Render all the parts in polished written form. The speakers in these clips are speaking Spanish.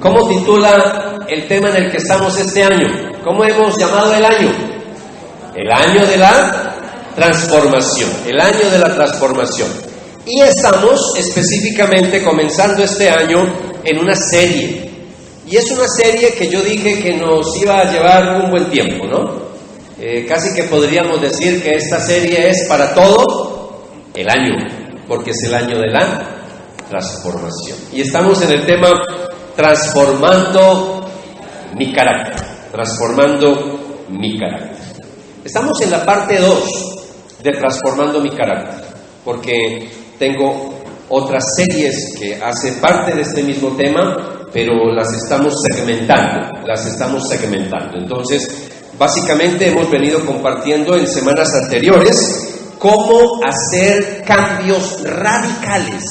¿Cómo titula el tema en el que estamos este año? ¿Cómo hemos llamado el año? El año de la transformación, el año de la transformación. Y estamos específicamente comenzando este año en una serie. Y es una serie que yo dije que nos iba a llevar un buen tiempo, ¿no? Casi que podríamos decir que esta serie es para todo el año, porque es el año de la transformación. Y estamos en el tema transformando mi carácter, transformando mi carácter. Estamos en la parte 2 de transformando mi carácter, porque tengo otras series que hacen parte de este mismo tema, pero las estamos segmentando. Entonces, básicamente hemos venido compartiendo en semanas anteriores cómo hacer cambios radicales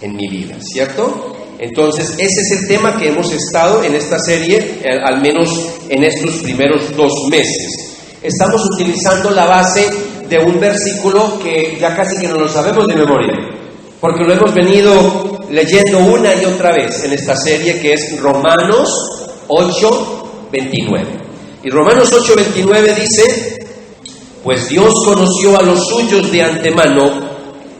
en mi vida, ¿cierto? Entonces, ese es el tema que hemos estado en esta serie, al menos en estos primeros 2 meses. Estamos utilizando la base de un versículo que ya casi que no lo sabemos de memoria, porque lo hemos venido leyendo una y otra vez en esta serie, que es Romanos 8:29. Y Romanos 8:29 dice: pues Dios conoció a los suyos de antemano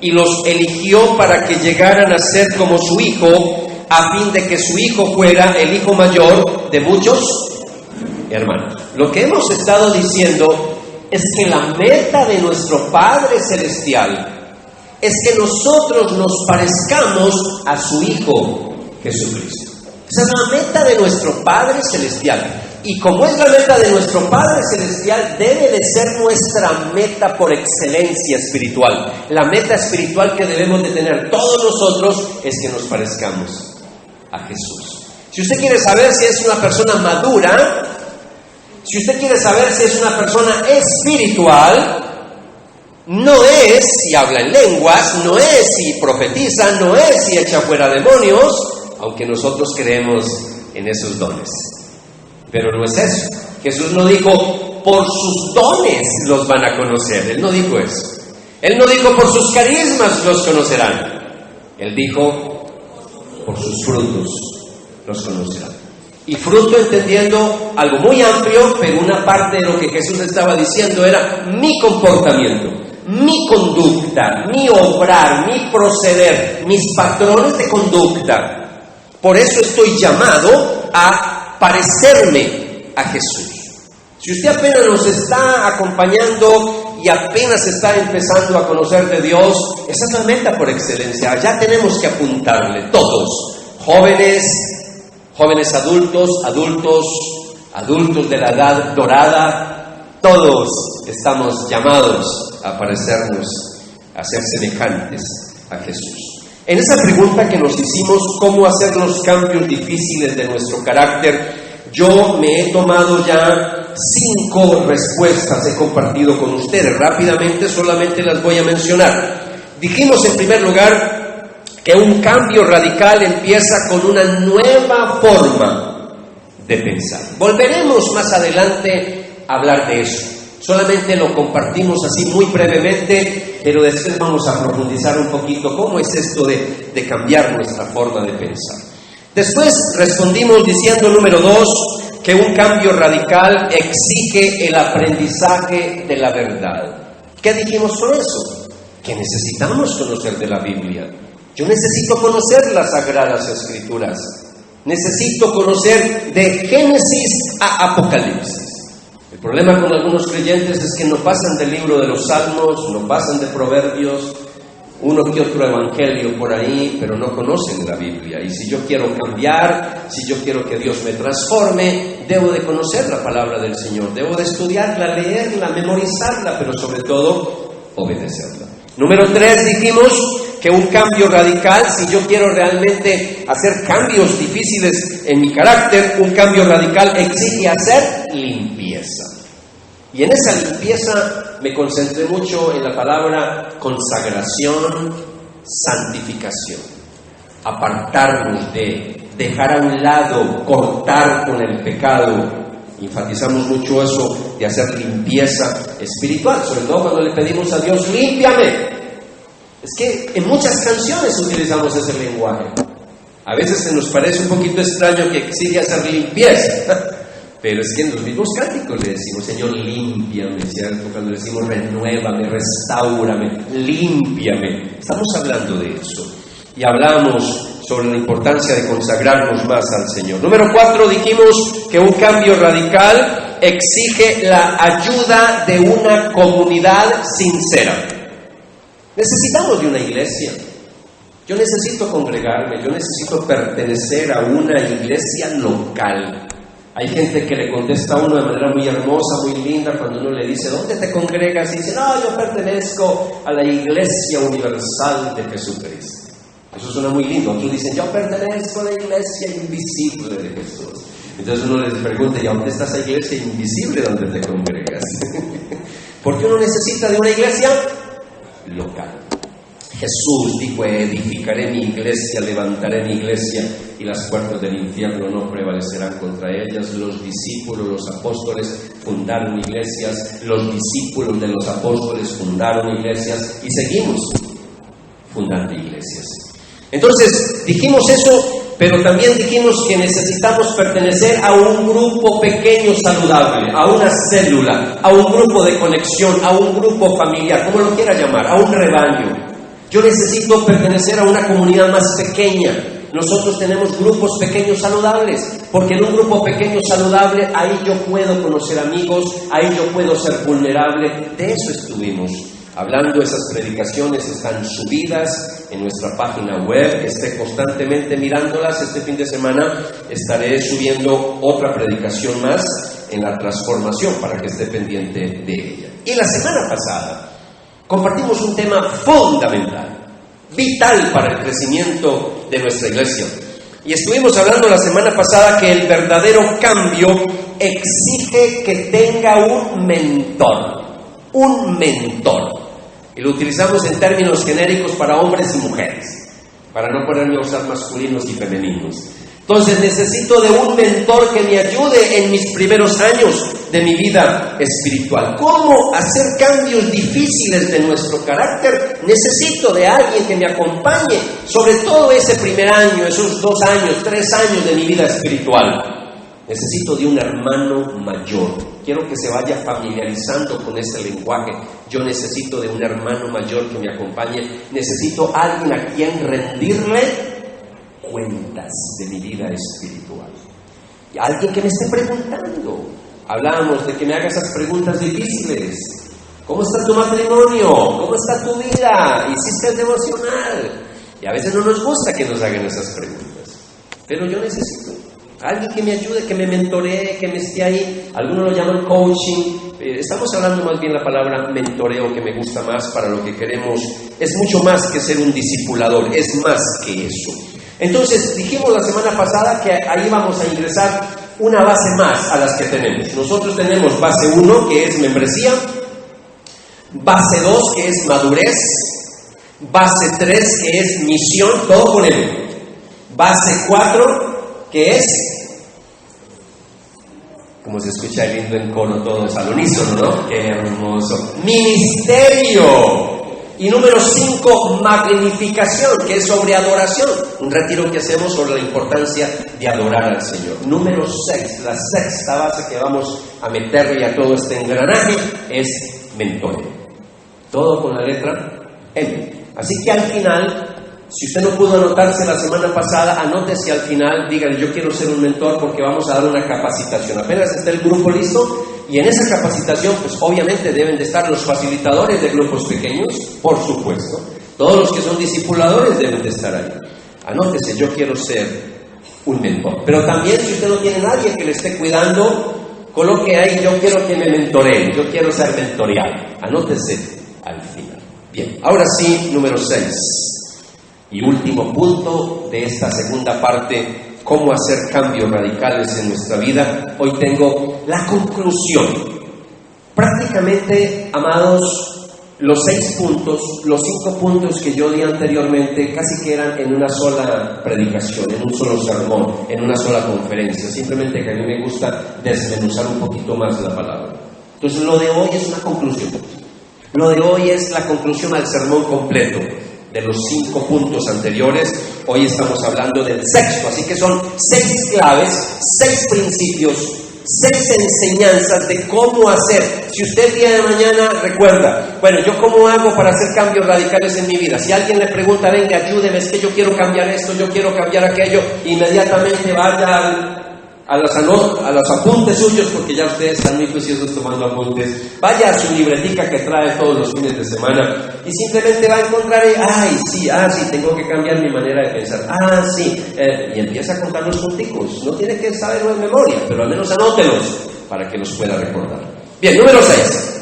y los eligió para que llegaran a ser como su Hijo, a fin de que su Hijo fuera el hijo mayor de muchos hermanos. Lo que hemos estado diciendo es que la meta de nuestro Padre Celestial es que nosotros nos parezcamos a su Hijo Jesucristo. Esa es la meta de nuestro Padre Celestial. Y como es la meta de nuestro Padre Celestial, debe de ser nuestra meta por excelencia espiritual. La meta espiritual que debemos de tener todos nosotros es que nos parezcamos a Jesús. Si usted quiere saber si es una persona madura, si usted quiere saber si es una persona espiritual, no es si habla en lenguas, no es si profetiza, no es si echa fuera demonios, aunque nosotros creemos en esos dones. Pero no es eso. Jesús no dijo, por sus dones los van a conocer. Él no dijo eso. Él no dijo, por sus carismas los conocerán. Él dijo, por sus frutos los conocerán. Y fruto entendiendo algo muy amplio, pero una parte de lo que Jesús estaba diciendo era mi comportamiento, mi conducta, mi obrar, mi proceder, mis patrones de conducta. Por eso estoy llamado a parecerme a Jesús. Si usted apenas nos está acompañando y apenas está empezando a conocer de Dios, esa es la meta por excelencia. Ya tenemos que apuntarle todos, jóvenes adultos de la edad dorada, todos estamos llamados a parecernos, a ser semejantes a Jesús. En esa pregunta que nos hicimos, ¿cómo hacer los cambios difíciles de nuestro carácter? Yo me he tomado ya 5 respuestas, he compartido con ustedes. Rápidamente solamente las voy a mencionar. Dijimos en primer lugar que un cambio radical empieza con una nueva forma de pensar. Volveremos más adelante a hablar de eso. Solamente lo compartimos así muy brevemente, pero después vamos a profundizar un poquito cómo es esto de cambiar nuestra forma de pensar. Después respondimos diciendo, número 2, que un cambio radical exige el aprendizaje de la verdad. ¿Qué dijimos con eso? Que necesitamos conocer de la Biblia. Yo necesito conocer las Sagradas Escrituras. Necesito conocer de Génesis a Apocalipsis. El problema con algunos creyentes es que no pasan del libro de los Salmos, no pasan de Proverbios, uno que otro evangelio por ahí, pero no conocen la Biblia. Y si yo quiero cambiar, si yo quiero que Dios me transforme, debo de conocer la palabra del Señor, debo de estudiarla, leerla, memorizarla, pero sobre todo, obedecerla. Número 3, dijimos que un cambio radical, si yo quiero realmente hacer cambios difíciles en mi carácter, un cambio radical exige hacer limpieza. Y en esa limpieza me concentré mucho en la palabra consagración, santificación. Apartarnos de, dejar a un lado, cortar con el pecado. Enfatizamos mucho eso de hacer limpieza espiritual, sobre todo cuando le pedimos a Dios, límpiame. Es que en muchas canciones utilizamos ese lenguaje. A veces se nos parece un poquito extraño que exige hacer limpieza, pero es que en los mismos cánticos le decimos, Señor, límpiame, ¿cierto? Cuando le decimos, renuévame, restáurame, límpiame. Estamos hablando de eso. Y hablamos sobre la importancia de consagrarnos más al Señor. Número 4, dijimos que un cambio radical exige la ayuda de una comunidad sincera. Necesitamos de una iglesia. Yo necesito congregarme, yo necesito pertenecer a una iglesia local. Hay gente que le contesta a uno de manera muy hermosa, muy linda, cuando uno le dice, ¿dónde te congregas? Y dice, no, yo pertenezco a la Iglesia Universal de Jesucristo. Eso suena muy lindo. Otros dicen, yo pertenezco a la Iglesia Invisible de Jesús. Entonces uno les pregunta, ¿y a dónde está esa iglesia invisible donde te congregas? Porque uno necesita de una iglesia local. Jesús dijo, edificaré mi iglesia, levantaré mi iglesia y las puertas del infierno no prevalecerán contra ellas. Los discípulos, los apóstoles fundaron iglesias, los discípulos de los apóstoles fundaron iglesias y seguimos fundando iglesias. Entonces dijimos eso, pero también dijimos que necesitamos pertenecer a un grupo pequeño saludable, a una célula, a un grupo de conexión, a un grupo familiar, como lo quiera llamar, a un rebaño. Yo necesito pertenecer a una comunidad más pequeña. Nosotros tenemos grupos pequeños saludables, porque en un grupo pequeño saludable, ahí yo puedo conocer amigos, ahí yo puedo ser vulnerable. De eso estuvimos hablando. Esas predicaciones están subidas en nuestra página web. Esté constantemente mirándolas. Este fin de semana estaré subiendo otra predicación más en la transformación para que esté pendiente de ella. Y la semana pasada compartimos un tema fundamental, vital para el crecimiento de nuestra iglesia. Y estuvimos hablando la semana pasada que el verdadero cambio exige que tenga un mentor. Un mentor. Y lo utilizamos en términos genéricos para hombres y mujeres, para no ponerme a usar masculinos y femeninos. Entonces necesito de un mentor que me ayude en mis primeros años de mi vida espiritual. ¿Cómo hacer cambios difíciles de nuestro carácter? Necesito de alguien que me acompañe, sobre todo ese primer año, esos 2 años, 3 años de mi vida espiritual. Necesito de un hermano mayor. Quiero que se vaya familiarizando con ese lenguaje. Yo necesito de un hermano mayor que me acompañe. Necesito alguien a quien rendirle cuentas de mi vida espiritual. Y alguien que me esté preguntando. Hablábamos de que me haga esas preguntas difíciles. ¿Cómo está tu matrimonio? ¿Cómo está tu vida? ¿Hiciste el devocional? Y a veces no nos gusta que nos hagan esas preguntas. Pero yo necesito alguien que me ayude, que me mentoree, que me esté ahí. Algunos lo llaman coaching. Estamos hablando más bien la palabra mentoreo, que me gusta más para lo que queremos. Es mucho más que ser un discipulador, es más que eso. Entonces dijimos la semana pasada que ahí vamos a ingresar una base más a las que tenemos. Nosotros tenemos base 1, que es membresía, base 2, que es madurez, base 3, que es misión, todo con él, base 4, que es, como se escucha lindo en coro todos al unísono, ¿no? ¡Qué hermoso! Ministerio. Y número 5, magnificación, que es sobre adoración. Un retiro que hacemos sobre la importancia de adorar al Señor. Número 6, la sexta base que vamos a meterle a todo este engranaje es mentoreo. Todo con la letra M. Así que al final, si usted no pudo anotarse la semana pasada, anótese al final, dígale, yo quiero ser un mentor porque vamos a dar una capacitación. Apenas está el grupo listo. Y en esa capacitación, pues obviamente deben de estar los facilitadores de grupos pequeños, por supuesto. Todos los que son discipuladores deben de estar ahí. Anótese, yo quiero ser un mentor. Pero también, si usted no tiene nadie que le esté cuidando, coloque ahí, yo quiero que me mentoreen, yo quiero ser mentoreado. Anótese al final. Bien, ahora sí, número 6. Y último punto de esta segunda parte, cómo hacer cambios radicales en nuestra vida. Hoy tengo la conclusión. Prácticamente, amados, los 6 puntos, los 5 puntos que yo di anteriormente, casi que eran en una sola predicación, en un solo sermón, en una sola conferencia. Simplemente que a mí me gusta desmenuzar un poquito más la palabra. Entonces, lo de hoy es una conclusión. Lo de hoy es la conclusión al sermón completo. de los 5 puntos anteriores. Hoy estamos hablando del 6º, así que son 6 claves, 6 principios, 6 enseñanzas de cómo hacer. Si usted el día de mañana recuerda, bueno, ¿yo cómo hago para hacer cambios radicales en mi vida? Si alguien le pregunta, venga, ayúdeme, es que yo quiero cambiar esto, yo quiero cambiar aquello, inmediatamente vaya a los apuntes suyos, porque ya ustedes están muy juiciosos tomando apuntes. Vaya a su libretica que trae todos los fines de semana y simplemente va a encontrar, sí, tengo que cambiar mi manera de pensar, y empieza a contar los punticos. No tiene que saberlo en memoria, pero al menos anótelos para que los pueda recordar. Bien, número 6.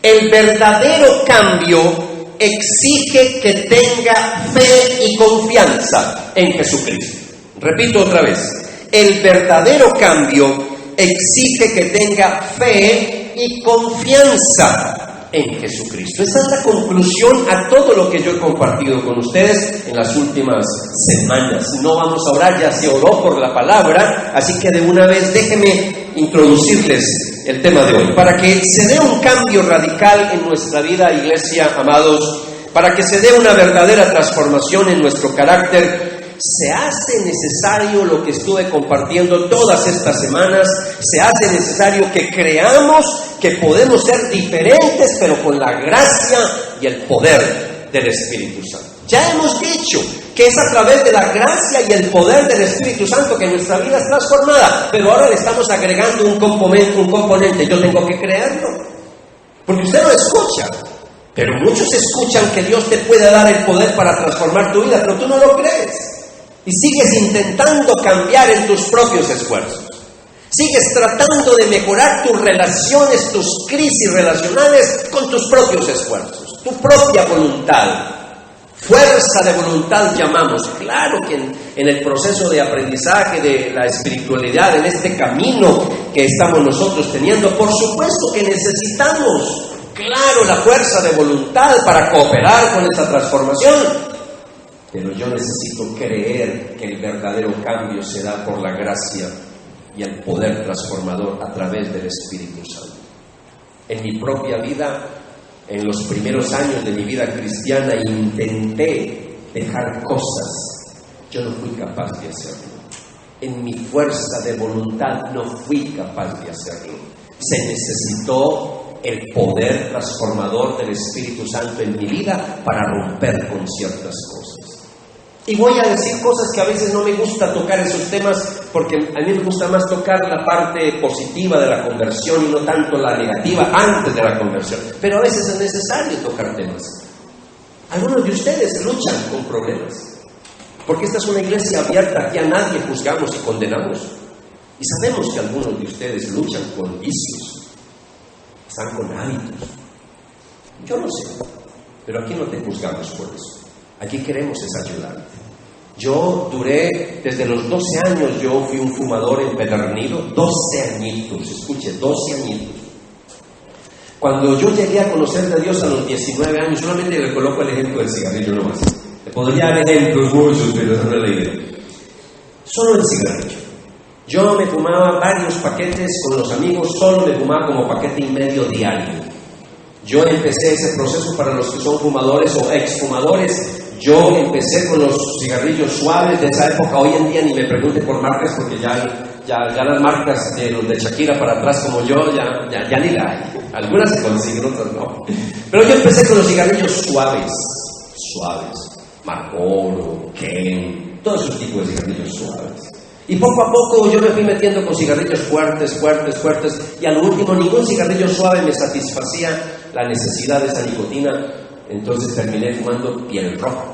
El verdadero cambio exige que tenga fe y confianza en Jesucristo. Repito otra vez. El verdadero cambio exige que tenga fe y confianza en Jesucristo. Esa es la conclusión a todo lo que yo he compartido con ustedes en las últimas semanas. No vamos a orar, ya se oró por la palabra, así que de una vez déjenme introducirles el tema de hoy. Para que se dé un cambio radical en nuestra vida, iglesia, amados, para que se dé una verdadera transformación en nuestro carácter, se hace necesario lo que estuve compartiendo todas estas semanas. Se hace necesario que creamos que podemos ser diferentes, pero con la gracia y el poder del Espíritu Santo. Ya hemos dicho que es a través de la gracia y el poder del Espíritu Santo que nuestra vida es transformada, pero ahora le estamos agregando un componente. Yo tengo que creerlo, porque usted lo escucha, pero muchos escuchan que Dios te puede dar el poder para transformar tu vida, pero tú no lo crees. Y sigues intentando cambiar en tus propios esfuerzos. Sigues tratando de mejorar tus relaciones, tus crisis relacionales con tus propios esfuerzos, tu propia voluntad. Fuerza de voluntad llamamos. Claro que en el proceso de aprendizaje de la espiritualidad, en este camino que estamos nosotros teniendo, por supuesto que necesitamos, claro, la fuerza de voluntad para cooperar con esa transformación. Pero yo necesito creer que el verdadero cambio se da por la gracia y el poder transformador a través del Espíritu Santo. En mi propia vida, en los primeros años de mi vida cristiana, intenté dejar cosas. Yo no fui capaz de hacerlo. En mi fuerza de voluntad no fui capaz de hacerlo. Se necesitó el poder transformador del Espíritu Santo en mi vida para romper con ciertas cosas. Y voy a decir cosas que a veces no me gusta tocar esos temas, porque a mí me gusta más tocar la parte positiva de la conversión y no tanto la negativa antes de la conversión. Pero a veces es necesario tocar temas. Algunos de ustedes luchan con problemas, porque esta es una iglesia abierta, aquí a nadie juzgamos y condenamos. Y sabemos que algunos de ustedes luchan con vicios, están con hábitos. Yo no sé, pero aquí no te juzgamos por eso. Aquí queremos es ayudarte. Yo duré, desde los 12 años, yo fui un fumador empedernido, 12 añitos, escuche, 12 añitos. Cuando yo llegué a conocer de Dios a los 19 años, solamente le coloco el ejemplo del cigarrillo nomás. Le podría dar ejemplos muchos, pero esa no es la idea. Solo el cigarrillo. Yo me fumaba varios paquetes con los amigos, solo me fumaba como paquete y medio diario. Yo empecé ese proceso para los que son fumadores o exfumadores. Yo empecé con los cigarrillos suaves de esa época. Hoy en día ni me pregunte por marcas, porque ya las marcas de los de Shakira para atrás como yo, ya ni la hay. Algunas se consiguen, otras no. Pero yo empecé con los cigarrillos suaves. Marlboro, Ken, todos esos tipos de cigarrillos suaves. Y poco a poco yo me fui metiendo con cigarrillos fuertes, y a lo último ningún cigarrillo suave me satisfacía la necesidad de esa nicotina. Entonces terminé fumando piel roja,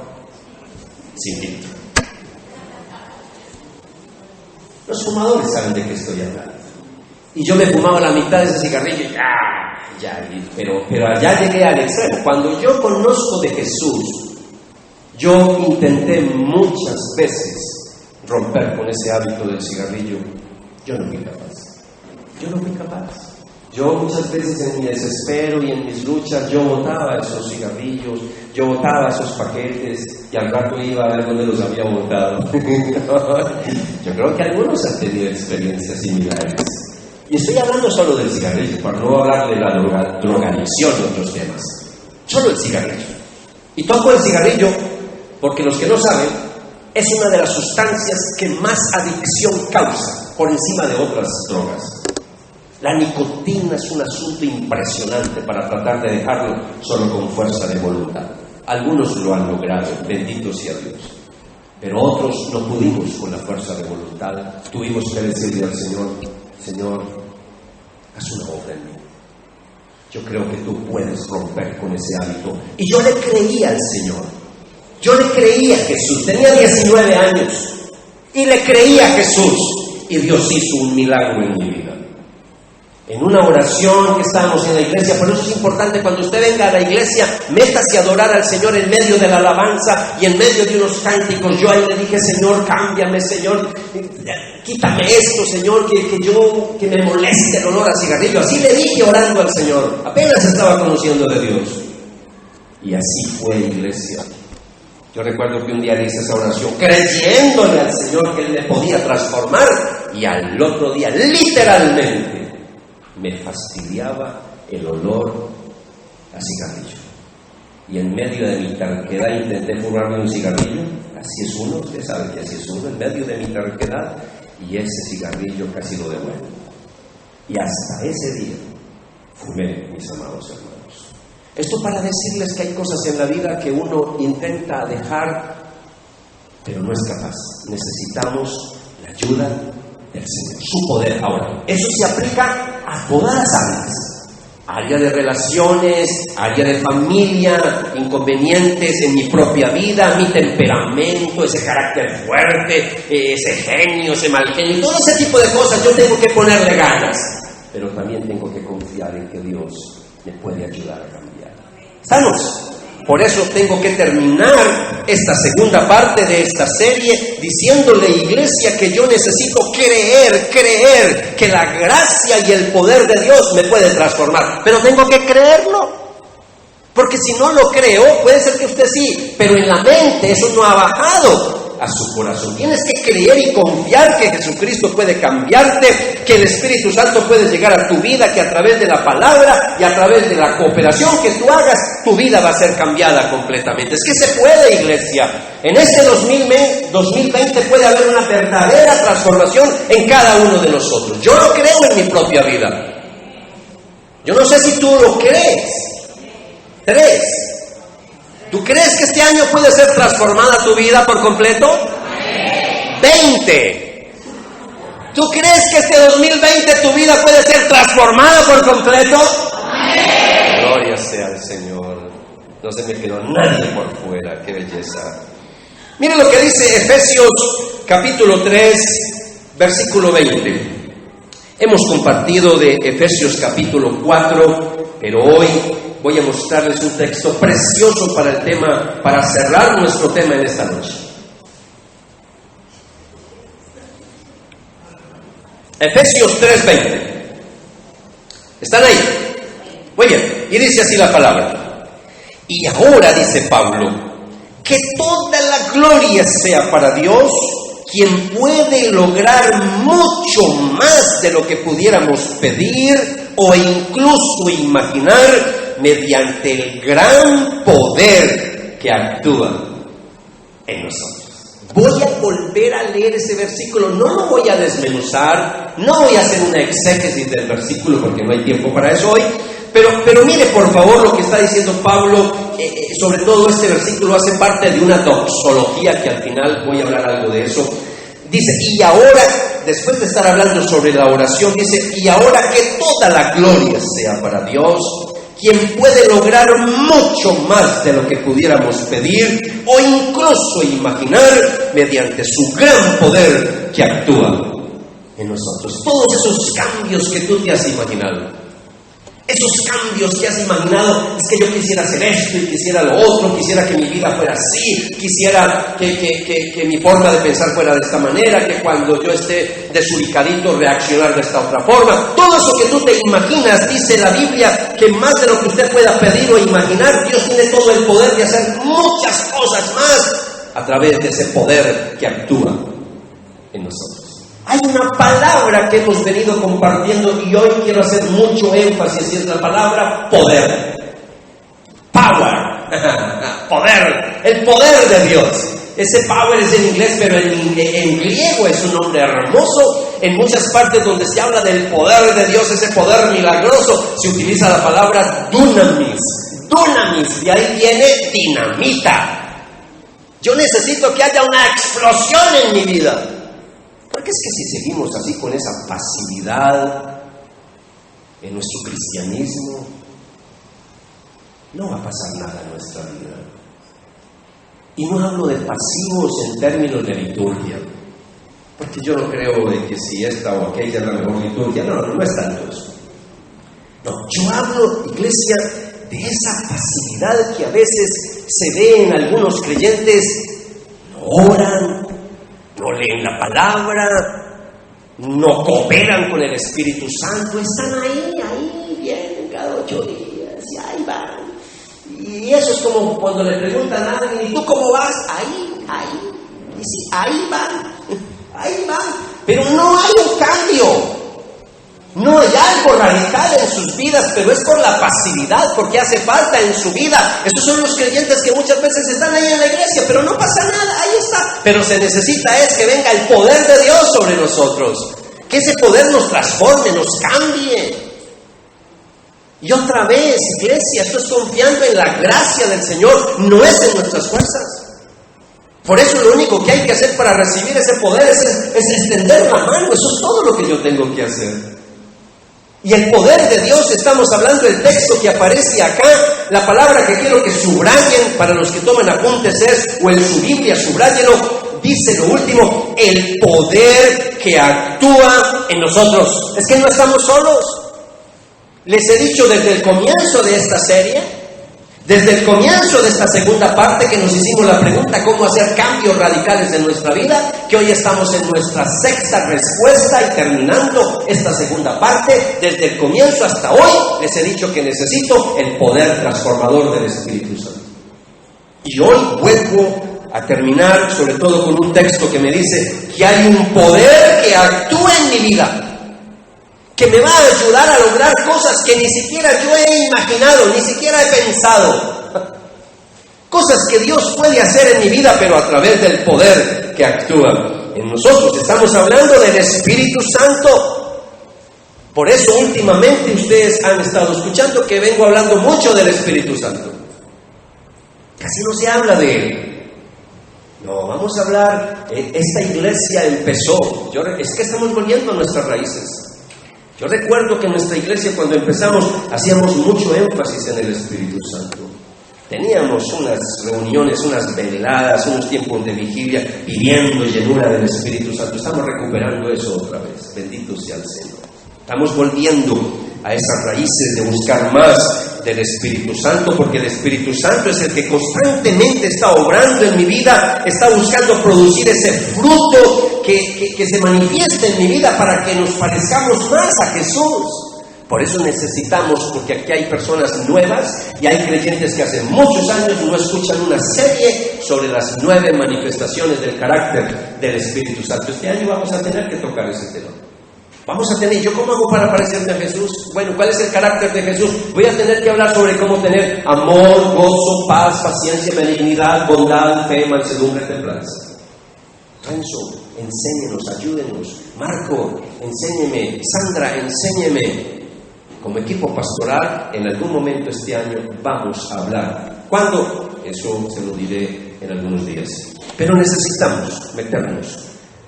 sin filtro. Los fumadores saben de qué estoy hablando. Y yo me fumaba la mitad de ese cigarrillo y pero allá llegué al extremo. Cuando yo conozco de Jesús, yo intenté muchas veces romper con ese hábito del cigarrillo. Yo no fui capaz. Yo muchas veces en mi desespero y en mis luchas, yo botaba esos cigarrillos, yo botaba esos paquetes y al rato iba a ver dónde los había botado. Yo creo que algunos han tenido experiencias similares. Y estoy hablando solo del cigarrillo, para no hablar de la drogadicción y otros temas. Solo el cigarrillo. Y toco el cigarrillo porque los que no saben, es una de las sustancias que más adicción causa por encima de otras drogas. La nicotina es un asunto impresionante para tratar de dejarlo solo con fuerza de voluntad. Algunos lo han logrado, bendito sea Dios. Pero otros no pudimos con la fuerza de voluntad. Tuvimos que decirle al Señor: Señor, haz una obra en mí. Yo creo que tú puedes romper con ese hábito. Y yo le creía al Señor. Yo le creía a Jesús. Tenía 19 años. Y le creía a Jesús. Y Dios hizo un milagro en mi vida. En una oración que estábamos en la iglesia, por eso es importante cuando usted venga a la iglesia, métase a adorar al Señor en medio de la alabanza y en medio de unos cánticos. Yo ahí le dije: Señor, cámbiame, Señor, quítame esto, Señor, que me moleste el olor a cigarrillo. Así le dije orando al Señor, apenas estaba conociendo de Dios. Y así fue, iglesia. Yo recuerdo que un día le hice esa oración creyéndole al Señor que Él me podía transformar, y al otro día, literalmente, me fastidiaba el olor a cigarrillo. Y en medio de mi terquedad intenté fumarme un cigarrillo. Así es uno, usted sabe que así es uno, en medio de mi terquedad, y ese cigarrillo casi lo devuelvo. Y hasta ese día fumé, mis amados hermanos. Esto para decirles que hay cosas en la vida que uno intenta dejar, pero no es capaz. Necesitamos la ayuda del Señor, su poder. Ahora, eso se aplica a todas las áreas: área de relaciones, área de familia, inconvenientes en mi propia vida, mi temperamento, ese carácter fuerte, ese genio, ese mal genio, todo ese tipo de cosas. Yo tengo que ponerle ganas, pero también tengo que confiar en que Dios me puede ayudar a cambiar. ¿Estamos? Por eso tengo que terminar esta segunda parte de esta serie diciéndole, iglesia, que yo necesito creer que la gracia y el poder de Dios me puede transformar. Pero tengo que creerlo. Porque si no lo creo, puede ser que usted sí, pero en la mente eso no ha bajado a su corazón. Tienes que creer y confiar que Jesucristo puede cambiarte, que el Espíritu Santo puede llegar a tu vida, que a través de la palabra y a través de la cooperación que tú hagas, tu vida va a ser cambiada completamente. Es que se puede, iglesia. En este 2020 puede haber una verdadera transformación en cada uno de nosotros. Yo lo creo en mi propia vida. Yo no sé si tú lo crees. 3. ¿Tú crees que este año puede ser transformada tu vida por completo? 20. ¿Tú crees que este 2020 tu vida puede ser transformada por completo? Gloria sea al Señor. No se me quedó nadie por fuera. Qué belleza. Miren lo que dice Efesios capítulo 3, versículo 20. Hemos compartido de Efesios capítulo 4, pero hoy voy a mostrarles un texto precioso para el tema, para cerrar nuestro tema en esta noche. Efesios 3:20. ¿Están ahí? Muy bien. Y dice así la palabra: y ahora, dice Pablo, que toda la gloria sea para Dios, quien puede lograr mucho más de lo que pudiéramos pedir o incluso imaginar, mediante el gran poder que actúa en nosotros. Voy a volver a leer ese versículo, no lo voy a desmenuzar, no voy a hacer una exégesis del versículo porque no hay tiempo para eso hoy, pero mire por favor lo que está diciendo Pablo. Sobre todo este versículo hace parte de una doxología que al final voy a hablar algo de eso. Dice, y ahora, después de estar hablando sobre la oración, dice, y ahora que toda la gloria sea para Dios, quien puede lograr mucho más de lo que pudiéramos pedir o incluso imaginar, mediante su gran poder que actúa en nosotros. Todos esos cambios que tú te has imaginado, esos cambios que has imaginado, es que yo quisiera hacer esto y quisiera lo otro, quisiera que mi vida fuera así, quisiera que mi forma de pensar fuera de esta manera, que cuando yo esté desubicadito reaccionar de esta otra forma. Todo eso que tú te imaginas, dice la Biblia, que más de lo que usted pueda pedir o imaginar, Dios tiene todo el poder de hacer muchas cosas más a través de ese poder que actúa en nosotros. Hay una palabra que hemos venido compartiendo y hoy quiero hacer mucho énfasis, y es la palabra poder. Power. poder, el poder de Dios. Ese power es en inglés, pero en griego es un nombre hermoso. En muchas partes donde se habla del poder de Dios, ese poder milagroso, se utiliza la palabra dunamis. Dunamis, de ahí viene dinamita. Yo necesito que haya una explosión en mi vida. Porque es que si seguimos así con esa pasividad en nuestro cristianismo, no va a pasar nada en nuestra vida. Y no hablo de pasivos en términos de liturgia, porque yo no creo de que si esta o aquella es la mejor liturgia. No es tanto eso. No, yo hablo, iglesia, de esa pasividad que a veces se ve en algunos creyentes. No oran, no leen la palabra, no cooperan con el Espíritu Santo, están ahí, vienen cada 8 días y ahí van. Y eso es como cuando le preguntan a alguien, ¿y tú cómo vas? Ahí. Y sí, ahí van. Pero no hay un cambio. No hay algo radical en sus vidas, pero es por la pasividad, porque hace falta en su vida. Esos son los creyentes que muchas veces están ahí en la iglesia, pero no pasa nada, ahí está. Pero se necesita es que venga el poder de Dios sobre nosotros, que ese poder nos transforme, nos cambie. Y otra vez, iglesia, esto es confiando en la gracia del Señor, no es en nuestras fuerzas. Por eso lo único que hay que hacer para recibir ese poder es extender la mano. Eso es todo lo que yo tengo que hacer. Y el poder de Dios, estamos hablando del texto que aparece acá. La palabra que quiero que subrayen para los que toman apuntes es, o en su Biblia subráyenlo, dice lo último: el poder que actúa en nosotros. Es que no estamos solos. Les he dicho desde el comienzo de esta serie, desde el comienzo de esta segunda parte, que nos hicimos la pregunta cómo hacer cambios radicales en nuestra vida, que hoy estamos en nuestra sexta respuesta y terminando esta segunda parte. Desde el comienzo hasta hoy les he dicho que necesito el poder transformador del Espíritu Santo. Y hoy vuelvo a terminar sobre todo con un texto que me dice que hay un poder que actúa en mi vida, que me va a ayudar a lograr cosas que ni siquiera yo he imaginado, ni siquiera he pensado. Cosas que Dios puede hacer en mi vida, pero a través del poder que actúa en nosotros. Estamos hablando del Espíritu Santo. Por eso últimamente ustedes han estado escuchando que vengo hablando mucho del Espíritu Santo. Casi no se habla de Él. No, vamos a hablar, esta iglesia empezó, es que estamos volviendo a nuestras raíces. Yo recuerdo que en nuestra iglesia cuando empezamos hacíamos mucho énfasis en el Espíritu Santo. Teníamos unas reuniones, unas veladas, unos tiempos de vigilia pidiendo llenura del Espíritu Santo. Estamos recuperando eso otra vez. Bendito sea el Señor. Estamos volviendo a esas raíces de buscar más del Espíritu Santo, porque el Espíritu Santo es el que constantemente está obrando en mi vida, está buscando producir ese fruto que se manifieste en mi vida para que nos parezcamos más a Jesús. Por eso necesitamos, porque aquí hay personas nuevas y hay creyentes que hace muchos años no escuchan una serie sobre las 9 manifestaciones del carácter del Espíritu Santo. Este año vamos a tener que tocar ese tema. Vamos a tener, ¿yo cómo hago para parecerme a Jesús? Bueno, ¿cuál es el carácter de Jesús? Voy a tener que hablar sobre cómo tener amor, gozo, paz, paciencia, benignidad, bondad, fe, mansedumbre, templanza. Renzo, enséñenos, ayúdenos. Marco, enséñeme. Sandra, enséñeme. Como equipo pastoral, en algún momento este año vamos a hablar. ¿Cuándo? Eso se lo diré en algunos días. Pero necesitamos meternos.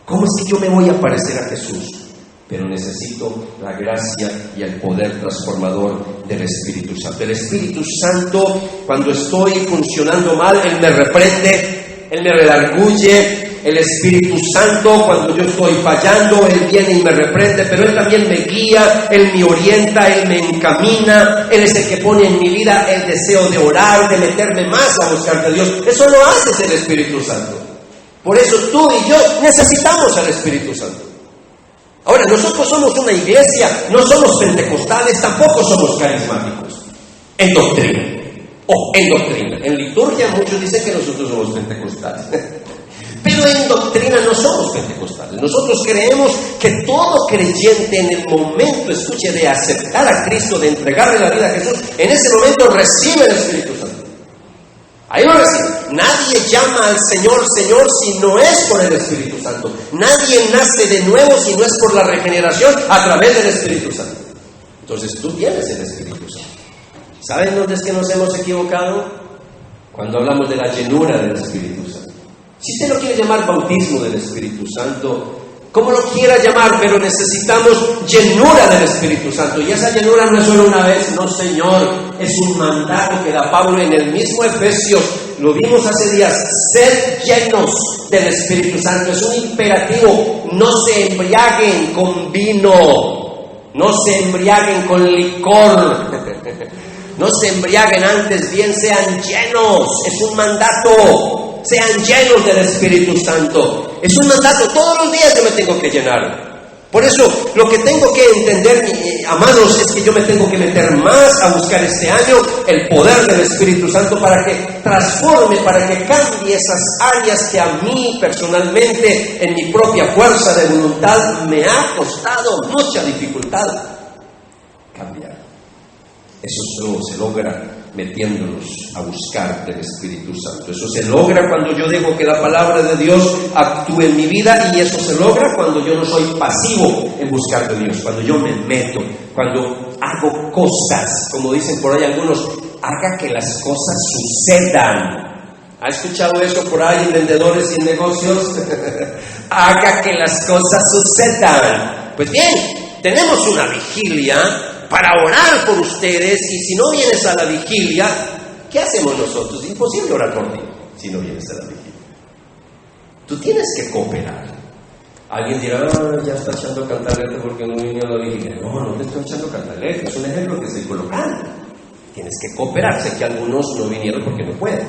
¿Cómo es que yo me voy a parecer a Jesús? Pero necesito la gracia y el poder transformador del Espíritu Santo. El Espíritu Santo, cuando estoy funcionando mal, Él me reprende, Él me redarguye. El Espíritu Santo, cuando yo estoy fallando, Él viene y me reprende, pero Él también me guía, Él me orienta, Él me encamina. Él es el que pone en mi vida el deseo de orar, de meterme más a buscar de Dios. Eso lo hace el Espíritu Santo. Por eso tú y yo necesitamos al Espíritu Santo. Ahora, nosotros somos una iglesia, no somos pentecostales, tampoco somos carismáticos. En doctrina. En liturgia muchos dicen que nosotros somos pentecostales. Pero en doctrina no somos pentecostales. Nosotros creemos que todo creyente en el momento, escuche, de aceptar a Cristo, de entregarle la vida a Jesús, en ese momento recibe el Espíritu Santo. Ahí lo recibe. Nadie llama al Señor, Señor, si no es por el Espíritu Santo. Nadie nace de nuevo si no es por la regeneración a través del Espíritu Santo. Entonces tú tienes el Espíritu Santo. ¿Saben dónde es que nos hemos equivocado? Cuando hablamos de la llenura del Espíritu Santo. Si usted lo quiere llamar bautismo del Espíritu Santo, como lo quiera llamar, pero necesitamos llenura del Espíritu Santo. Y esa llenura no es solo una vez, no, Señor, es un mandato que da Pablo en el mismo Efesios. Lo vimos hace días, sed llenos del Espíritu Santo. Es un imperativo. No se embriaguen con vino, no se embriaguen con licor, no se embriaguen, antes bien sean llenos. Es un mandato. Sean llenos del Espíritu Santo. Es un mandato, todos los días yo me tengo que llenar. Por eso, lo que tengo que entender, amados, es que yo me tengo que meter más a buscar este año el poder del Espíritu Santo para que transforme, para que cambie esas áreas que a mí personalmente, en mi propia fuerza de voluntad, me ha costado mucha dificultad cambiar. Eso solo se logra metiéndonos a buscar del Espíritu Santo. Eso se logra cuando yo dejo que la palabra de Dios actúe en mi vida, y eso se logra cuando yo no soy pasivo en buscar de Dios, cuando yo me meto, cuando hago cosas, como dicen por ahí algunos, haga que las cosas sucedan. ¿Ha escuchado eso por ahí en vendedores y en negocios? Haga que las cosas sucedan. Pues bien, tenemos una vigilia para orar por ustedes, y si no vienes a la vigilia, ¿qué hacemos nosotros? Es imposible orar por ti si no vienes a la vigilia. Tú tienes que cooperar. Alguien dirá, ya está echando cantaleta porque no vine a la vigilia. No te estoy echando cantaleta, es un ejemplo que estoy colocando. Tienes que cooperar. Sé que algunos no vinieron porque no pueden,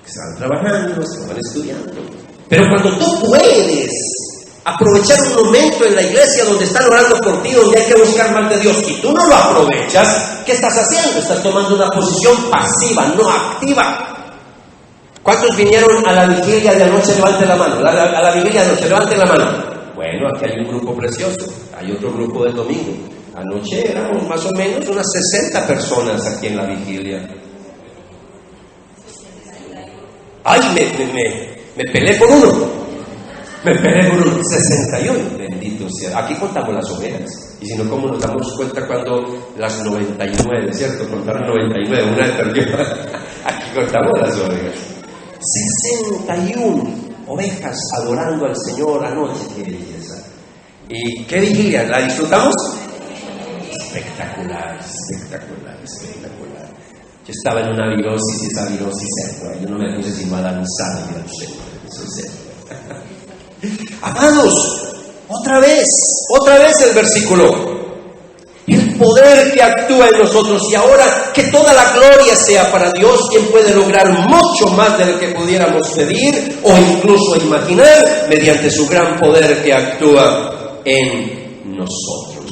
estaban trabajando, estaban estudiando. Pero cuando tú puedes aprovechar un momento en la iglesia donde están orando por ti, donde hay que buscar más de Dios, y tú no lo aprovechas, ¿qué estás haciendo? Estás tomando una posición pasiva, no activa. ¿Cuántos vinieron a la vigilia de anoche? Levante la mano. A la vigilia de anoche, levante la mano. Bueno, aquí hay un grupo precioso. Hay otro grupo del domingo. Anoche éramos más o menos unas 60 personas aquí en la vigilia. ¡Ay, me peleé por uno! Me peleé por un 61, bendito sea. Aquí contamos las ovejas. Y si no, ¿cómo nos damos cuenta cuando las 99, ¿cierto? Contaron 99, una perdió. Aquí contamos las ovejas. 61 ovejas adorando al Señor anoche. ¡Qué belleza! ¿Y qué vigilia? ¿La disfrutamos? Espectacular, espectacular, espectacular. Yo estaba en una virosis, y esa virosis se fue. Yo no me puse sino a danzar y al Señor. Eso es serio. Amados, otra vez el versículo. El poder que actúa en nosotros, y ahora que toda la gloria sea para Dios, quien puede lograr mucho más de lo que pudiéramos pedir o incluso imaginar, mediante su gran poder que actúa en nosotros.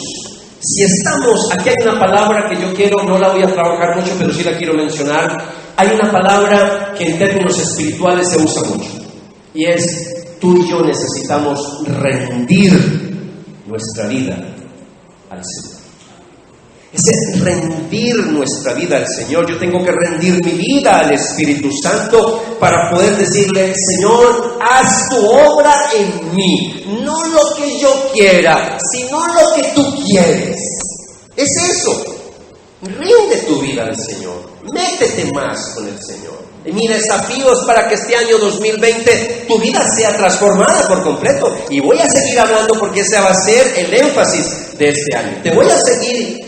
Si estamos, aquí hay una palabra que yo quiero, no la voy a trabajar mucho, pero sí la quiero mencionar. Hay una palabra que en términos espirituales se usa mucho, y es: tú y yo necesitamos rendir nuestra vida al Señor. Ese rendir nuestra vida al Señor. Yo tengo que rendir mi vida al Espíritu Santo para poder decirle: Señor, haz tu obra en mí. No lo que yo quiera, sino lo que tú quieres. Es eso. Rinde tu vida al Señor. Métete más con el Señor. Y mi desafío es para que este año 2020 tu vida sea transformada por completo. Y voy a seguir hablando porque ese va a ser el énfasis de este año. Te voy a seguir,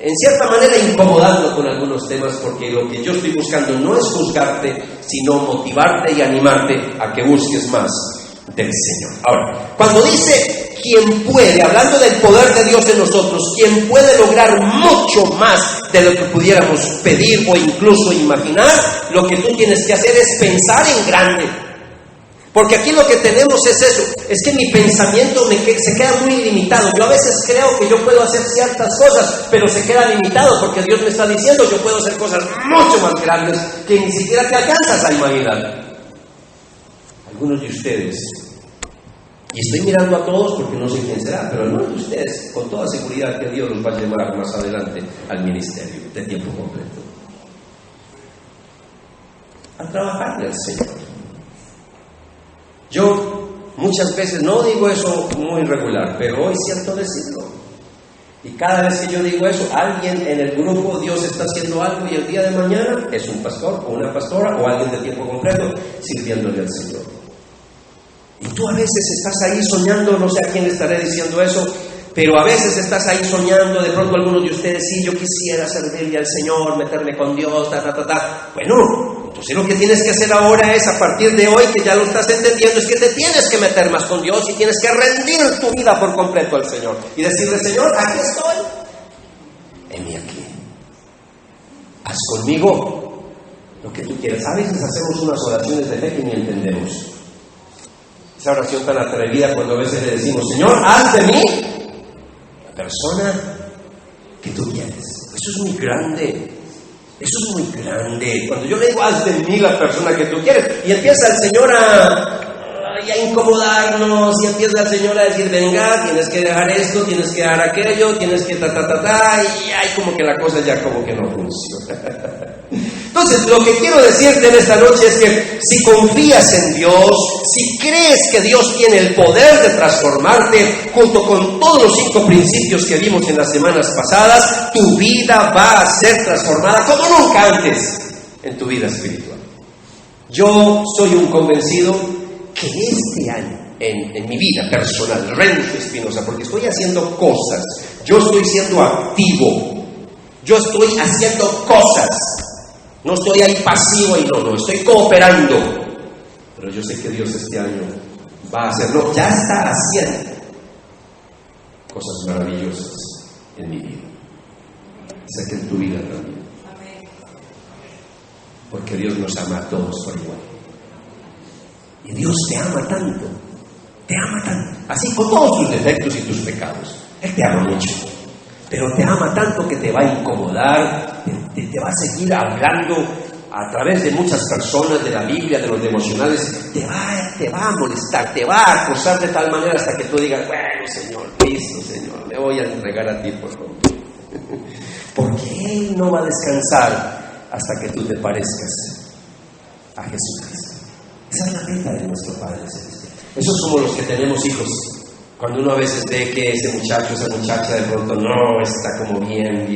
en cierta manera, incomodando con algunos temas, porque lo que yo estoy buscando no es juzgarte, sino motivarte y animarte a que busques más del Señor. Ahora, cuando dice quien puede, hablando del poder de Dios en nosotros, quien puede lograr mucho más de lo que pudiéramos pedir o incluso imaginar, lo que tú tienes que hacer es pensar en grande. Porque aquí lo que tenemos es eso, es que mi pensamiento se queda muy limitado. Yo a veces creo que yo puedo hacer ciertas cosas, pero se queda limitado porque Dios me está diciendo: yo puedo hacer cosas mucho más grandes que ni siquiera te alcanzas a imaginar. Algunos de ustedes, y estoy mirando a todos porque no sé quién será, pero algunos de ustedes, con toda seguridad, que Dios los va a llamar más adelante al ministerio de tiempo completo. a trabajarle al Señor. Yo muchas veces no digo eso muy regular, pero hoy siento decirlo. Y cada vez que yo digo eso, alguien en el grupo, Dios está haciendo algo, y el día de mañana es un pastor o una pastora o alguien de tiempo completo sirviéndole al Señor. Y tú a veces estás ahí soñando, no sé a quién estaré diciendo eso, pero a veces estás ahí soñando, de pronto algunos de ustedes, sí, yo quisiera servirle al Señor, meterme con Dios, Bueno, entonces lo que tienes que hacer ahora es, a partir de hoy, que ya lo estás entendiendo, es que te tienes que meter más con Dios y tienes que rendir tu vida por completo al Señor. Y decirle, Señor, aquí estoy. Heme aquí. Haz conmigo lo que tú quieras. A veces hacemos unas oraciones de fe que ni entendemos. Esa oración tan atrevida cuando a veces le decimos, Señor, haz de mí la persona que tú quieres. Eso es muy grande. Eso es muy grande. Cuando yo le digo, haz de mí la persona que tú quieres, y empieza el Señor a incomodarnos, y empieza el Señor a decir, venga, tienes que dejar esto, tienes que dejar aquello, tienes que y hay como que la cosa ya como que no funciona. Entonces, lo que quiero decirte en esta noche es que si confías en Dios, si crees que Dios tiene el poder de transformarte, junto con todos los 5 principios que vimos en las semanas pasadas, tu vida va a ser transformada como nunca antes en tu vida espiritual. Yo soy un convencido que este año, en mi vida personal, Renzo Espinosa, porque estoy haciendo cosas, yo estoy siendo activo, yo estoy haciendo cosas. No estoy ahí pasivo y no, estoy cooperando. Pero yo sé que Dios este año va a hacerlo, ya está haciendo cosas maravillosas en mi vida. Sé que en tu vida también. Porque Dios nos ama a todos por igual. Y Dios te ama tanto, así con todos tus defectos y tus pecados. Él te ama mucho. Pero te ama tanto que te va a incomodar, te va a seguir hablando a través de muchas personas, de la Biblia, de los devocionales, te va a molestar, te va a acosar de tal manera hasta que tú digas, bueno, Señor, listo, Señor, me voy a entregar a ti por favor. Porque Él no va a descansar hasta que tú te parezcas a Jesucristo. Esa es la meta de nuestro Padre Celestial. Esos somos los que tenemos hijos. Cuando uno a veces ve que ese muchacho, esa muchacha de pronto no está como bien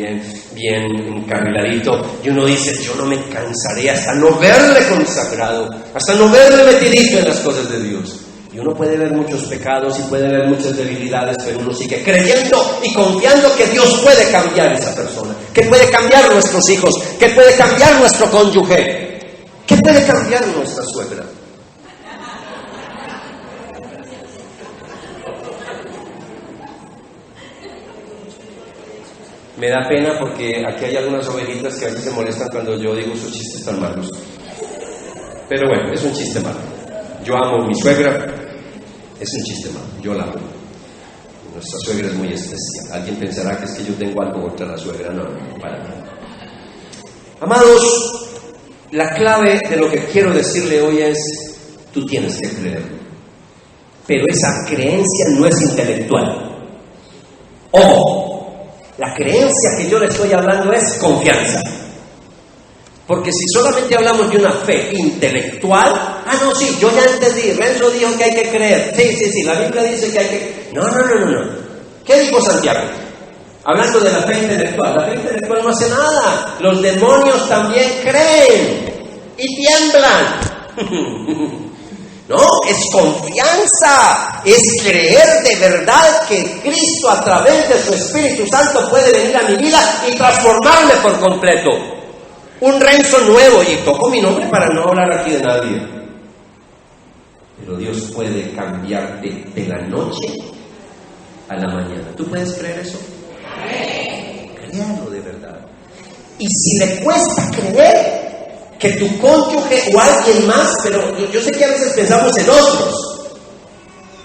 encarriladito, y uno dice, yo no me cansaré hasta no verle consagrado, hasta no verle metidito en las cosas de Dios. Y uno puede ver muchos pecados y puede ver muchas debilidades, pero uno sigue creyendo y confiando que Dios puede cambiar a esa persona, que puede cambiar nuestros hijos, que puede cambiar nuestro cónyuge, que puede cambiar nuestra suegra. Me da pena porque aquí hay algunas ovejitas que a veces se molestan cuando yo digo esos chistes tan malos. Pero bueno, es un chiste malo. Yo amo a mi suegra, es un chiste malo, yo la amo. Nuestra suegra es muy especial. Alguien pensará que es que yo tengo algo contra la suegra. No, para nada. Amados, la clave de lo que quiero decirle hoy es, tú tienes que creer. Pero esa creencia no es intelectual. Ojo. La creencia que yo le estoy hablando es confianza. Porque si solamente hablamos de una fe intelectual, no, sí, yo ya entendí, Renzo dijo que hay que creer. Sí, la Biblia dice que hay que... No. ¿Qué dijo Santiago? Hablando de la fe intelectual. La fe intelectual no hace nada. Los demonios también creen y tiemblan. No, es confianza, es creer de verdad que Cristo a través de su Espíritu Santo puede venir a mi vida y transformarme por completo. Un Renzo nuevo, y toco mi nombre para no hablar aquí de nadie. Pero Dios puede cambiarte de la noche a la mañana. ¿Tú puedes creer eso? Créalo de verdad. Y si le cuesta creer que tu cónyuge o alguien más, pero yo sé que a veces pensamos en otros,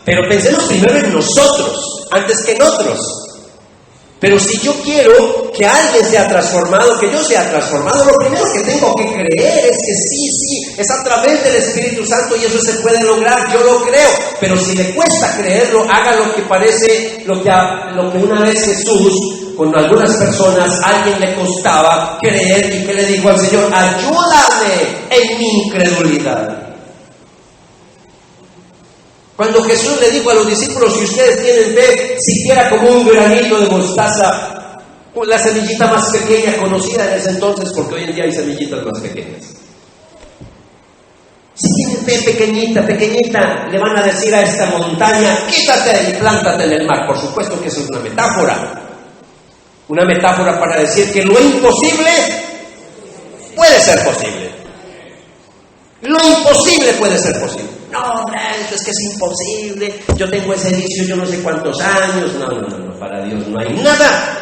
pero pensemos primero en nosotros, antes que en otros. Pero si yo quiero que alguien sea transformado, que yo sea transformado, lo primero que tengo que creer es que sí, es a través del Espíritu Santo y eso se puede lograr, yo lo creo. Pero si le cuesta creerlo, haga lo que parece, lo que una vez Jesús, con algunas personas, a alguien le costaba creer y que le dijo al Señor: ayúdame en mi incredulidad. Cuando Jesús le dijo a los discípulos: si ustedes tienen fe, siquiera como un granito de mostaza, la semillita más pequeña conocida en ese entonces, porque hoy en día hay semillitas más pequeñas. Si tienen fe pequeñita, le van a decir a esta montaña: quítate y plántate en el mar. Por supuesto que eso es una metáfora para decir que lo imposible puede ser posible. Lo imposible puede ser posible. No, Renzo, es que es imposible. Yo tengo ese vicio, yo no sé cuántos años. No, para Dios no hay nada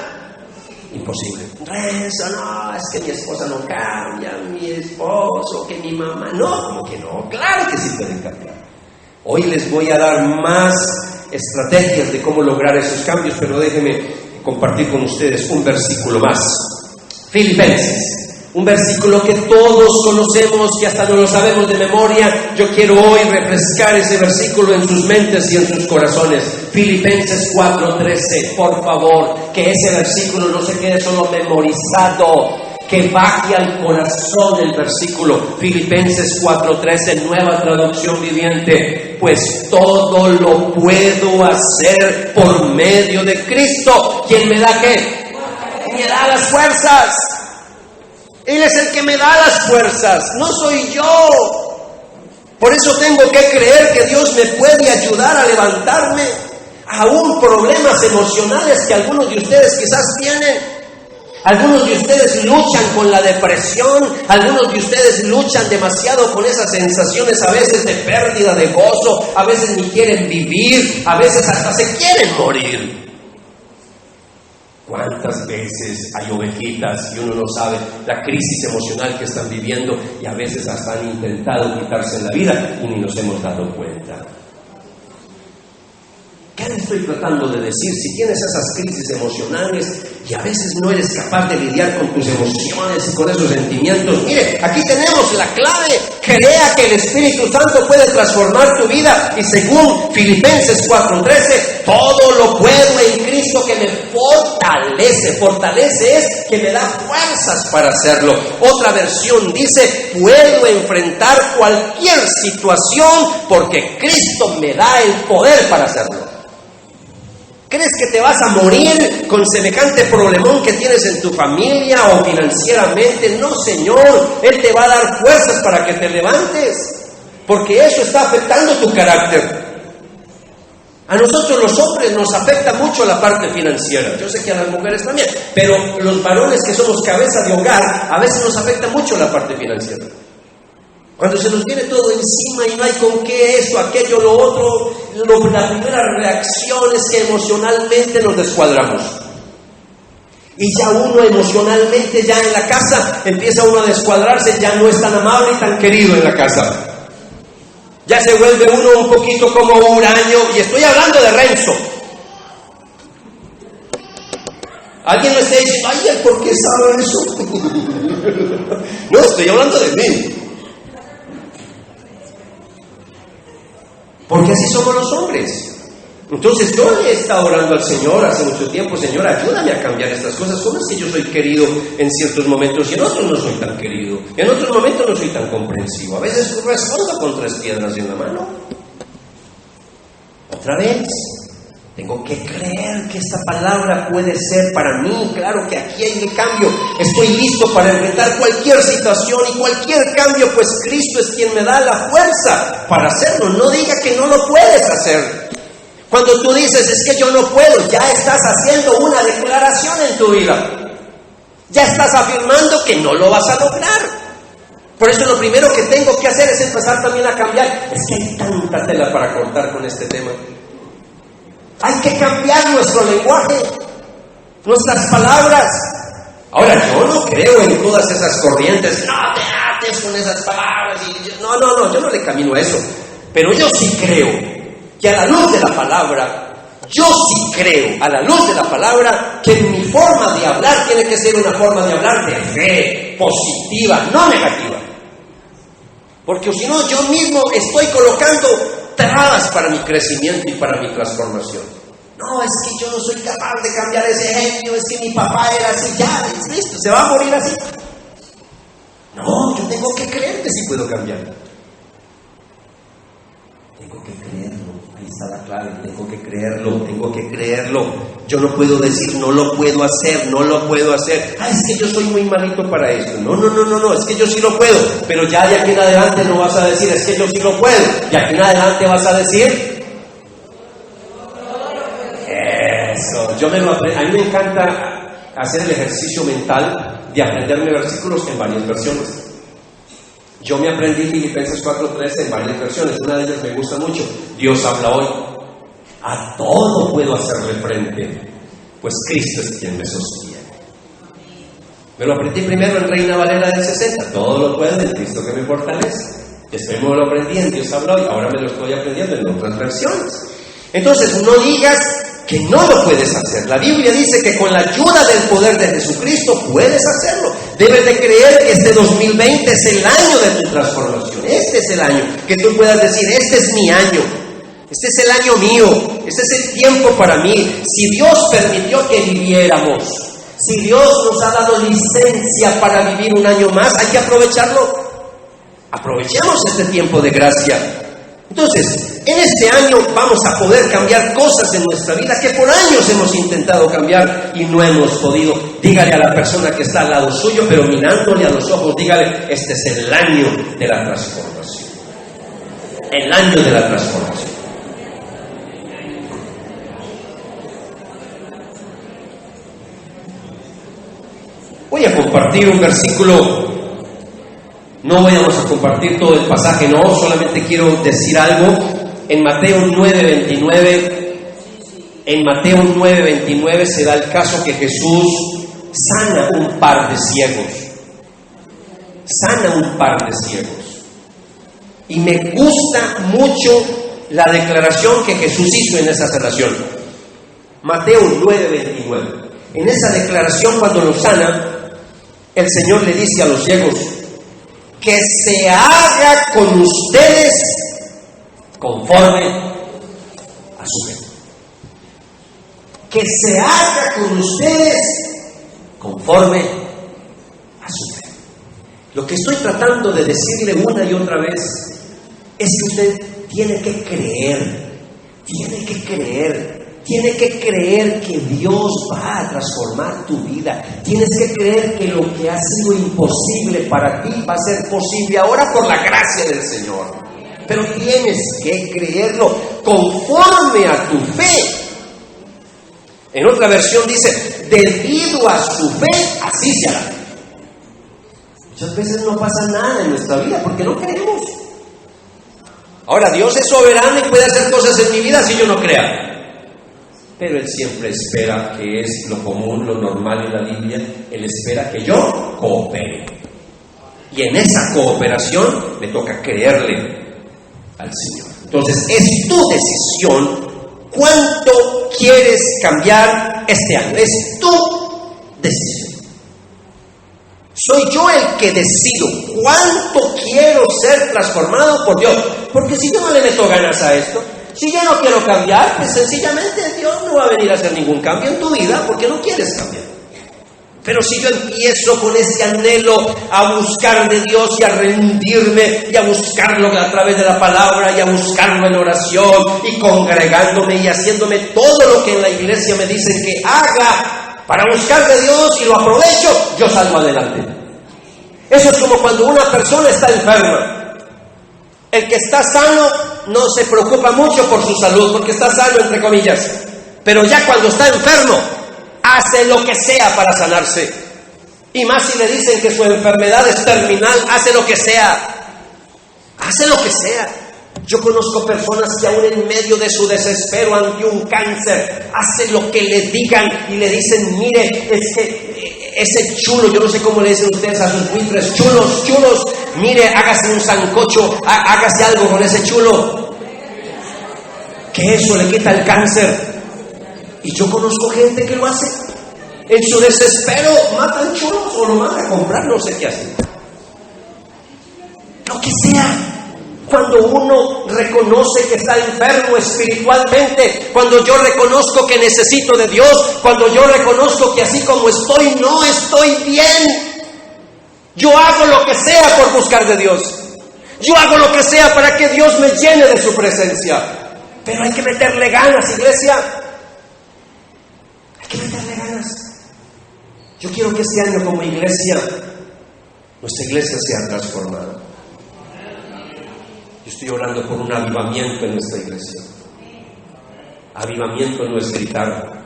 imposible. Renzo, no, es que mi esposa no cambia, mi esposo, que mi mamá. No, como que no, claro que sí pueden cambiar. Hoy les voy a dar más estrategias de cómo lograr esos cambios, pero déjenme compartir con ustedes un versículo más. Filipenses. Un versículo que todos conocemos, que hasta no lo sabemos de memoria. Yo quiero hoy refrescar ese versículo en sus mentes y en sus corazones. Filipenses 4:13, por favor, que ese versículo no se quede solo memorizado, que baje al corazón el versículo. Filipenses 4:13, nueva traducción viviente. Pues todo lo puedo hacer por medio de Cristo. ¿Quién me da qué? Me da las fuerzas. Él es el que me da las fuerzas, no soy yo. Por eso tengo que creer que Dios me puede ayudar a levantarme, aún problemas emocionales que algunos de ustedes quizás tienen. Algunos de ustedes luchan con la depresión, algunos de ustedes luchan demasiado con esas sensaciones a veces de pérdida de gozo, a veces ni quieren vivir, a veces hasta se quieren morir. ¿Cuántas veces hay ovejitas y uno no sabe la crisis emocional que están viviendo y a veces hasta han intentado quitarse la vida y ni nos hemos dado cuenta? ¿Qué le estoy tratando de decir? Si tienes esas crisis emocionales y a veces no eres capaz de lidiar con tus emociones y con esos sentimientos, mire, aquí tenemos la clave. Crea que el Espíritu Santo puede transformar tu vida y según Filipenses 4:13, todo lo puedo en Cristo que me fortalece. Fortalece es que me da fuerzas para hacerlo. Otra versión dice: puedo enfrentar cualquier situación porque Cristo me da el poder para hacerlo. ¿Crees que te vas a morir con semejante problemón que tienes en tu familia o financieramente? No, Señor, Él te va a dar fuerzas para que te levantes, porque eso está afectando tu carácter. A nosotros los hombres nos afecta mucho la parte financiera. Yo sé que a las mujeres también, pero los varones que somos cabeza de hogar, a veces nos afecta mucho la parte financiera. Cuando se nos viene todo encima y no hay con qué, esto, aquello, lo otro, la primera reacción es que emocionalmente nos descuadramos. Y ya uno emocionalmente, ya en la casa, empieza uno a descuadrarse, ya no es tan amable y tan querido en la casa. Ya se vuelve uno un poquito como huraño, y estoy hablando de Renzo. Alguien me está diciendo: ay, ¿por qué sabe eso? No, estoy hablando de mí. Porque así somos los hombres. Entonces yo le he estado orando al Señor hace mucho tiempo: Señor, ayúdame a cambiar estas cosas. ¿Cómo es que yo soy querido en ciertos momentos y en otros no soy tan querido? En otros momentos no soy tan comprensivo. A veces respondo con 3 piedras en la mano. Otra vez, tengo que creer que esta palabra puede ser para mí. Claro que aquí hay un cambio. Estoy listo para enfrentar cualquier situación y cualquier cambio, pues Cristo es quien me da la fuerza para hacerlo. No diga que no lo puedes hacer. Cuando tú dices: es que yo no puedo, ya estás haciendo una declaración en tu vida. Ya estás afirmando que no lo vas a lograr. Por eso lo primero que tengo que hacer es empezar también a cambiar. Es que hay tanta tela para cortar con este tema. Hay que cambiar nuestro lenguaje, nuestras palabras. Ahora, yo no creo en todas esas corrientes. No te ates con esas palabras. No, yo no le camino a eso. Pero yo sí creo que a la luz de la palabra Yo sí creo, a la luz de la palabra, que mi forma de hablar tiene que ser una forma de hablar de fe, positiva, no negativa. Porque si no, yo mismo estoy colocando trabas para mi crecimiento y para mi transformación. No, es que yo no soy capaz de cambiar ese genio, es que mi papá era así, ya, es listo, se va a morir así. No, yo tengo que creer que sí puedo cambiar. Tengo que creerlo, ahí está la clave, tengo que creerlo. Yo no puedo decir, no lo puedo hacer. Es que yo soy muy malito para esto. No, es que yo sí lo puedo. Pero ya de aquí en adelante no vas a decir, es que yo sí lo puedo. De aquí en adelante vas a decir, eso. A mí me encanta hacer el ejercicio mental de aprenderme versículos en varias versiones. Yo me aprendí Filipenses 4:13 en varias versiones. Una de ellas me gusta mucho. Dios habla hoy. A todo puedo hacerle frente, pues Cristo es quien me sostiene. Me lo aprendí primero en Reina Valera del 60. Todo lo puedo en Cristo que me fortalece. Después me lo aprendí en Dios habla hoy. Ahora me lo estoy aprendiendo en otras versiones. Entonces, no digas que no lo puedes hacer. La Biblia dice que con la ayuda del poder de Jesucristo puedes hacerlo. Debes de creer que este 2020 es el año de tu transformación. Este es el año que tú puedas decir, este es mi año. Este es el año mío. Este es el tiempo para mí. Si Dios permitió que viviéramos, si Dios nos ha dado licencia para vivir un año más, hay que aprovecharlo. Aprovechemos este tiempo de gracia. Entonces, en este año vamos a poder cambiar cosas en nuestra vida que por años hemos intentado cambiar y no hemos podido. Dígale a la persona que está al lado suyo, pero mirándole a los ojos, dígale, este es el año de la transformación. El año de la transformación. Voy a compartir un versículo. No vamos a compartir todo el pasaje, no, solamente quiero decir algo. En Mateo 9:29 se da el caso que Jesús sana un par de ciegos. Y me gusta mucho la declaración que Jesús hizo en esa sanación. Mateo 9:29. En esa declaración, cuando los sana, el Señor le dice a los ciegos, que se haga con ustedes conforme a su fe. Que se haga con ustedes conforme a su fe. Lo que estoy tratando de decirle una y otra vez es que usted tiene que creer que Dios va a transformar tu vida. Tienes que creer que lo que ha sido imposible para ti va a ser posible ahora por la gracia del Señor. Pero tienes que creerlo conforme a tu fe. En otra versión dice, debido a su fe, así se hará. Muchas veces no pasa nada en nuestra vida porque no creemos. Ahora, Dios es soberano y puede hacer cosas en mi vida si yo no crea. Pero Él siempre espera, que es lo común, lo normal en la Biblia, Él espera que yo coopere. Y en esa cooperación me toca creerle al Señor. Entonces, es tu decisión cuánto quieres cambiar este año. Es tu decisión. Soy yo el que decido cuánto quiero ser transformado por Dios. Porque si yo no le meto ganas a esto, si yo no quiero cambiar, pues sencillamente Dios no va a venir a hacer ningún cambio en tu vida porque no quieres cambiar. Pero si yo empiezo con ese anhelo a buscar de Dios y a rendirme y a buscarlo a través de la palabra y a buscarlo en oración y congregándome y haciéndome todo lo que en la iglesia me dicen que haga para buscar de Dios y lo aprovecho, yo salgo adelante. Eso es como cuando una persona está enferma. El que está sano no se preocupa mucho por su salud, porque está sano, entre comillas. Pero ya cuando está enfermo, hace lo que sea para sanarse. Y más si le dicen que su enfermedad es terminal, hace lo que sea. Hace lo que sea. Yo conozco personas que aún en medio de su desespero ante un cáncer, hace lo que le digan y le dicen, mire, es que ese chulo, yo no sé cómo le dicen ustedes a sus buitres, chulos, mire, hágase un sancocho, hágase algo con ese chulo, que eso le quita el cáncer. Y yo conozco gente que lo hace. En su desespero matan choros o lo mandan a comprar, no sé qué hacen. Lo que sea. Cuando uno reconoce que está enfermo espiritualmente, cuando yo reconozco que necesito de Dios, cuando yo reconozco que así como estoy, no estoy bien, yo hago lo que sea por buscar de Dios. Yo hago lo que sea para que Dios me llene de su presencia. Pero hay que meterle ganas, iglesia. Hay que meterle ganas. Yo quiero que este año como iglesia, nuestra iglesia sea transformada. Yo estoy orando por un avivamiento en nuestra iglesia. Avivamiento no es gritar.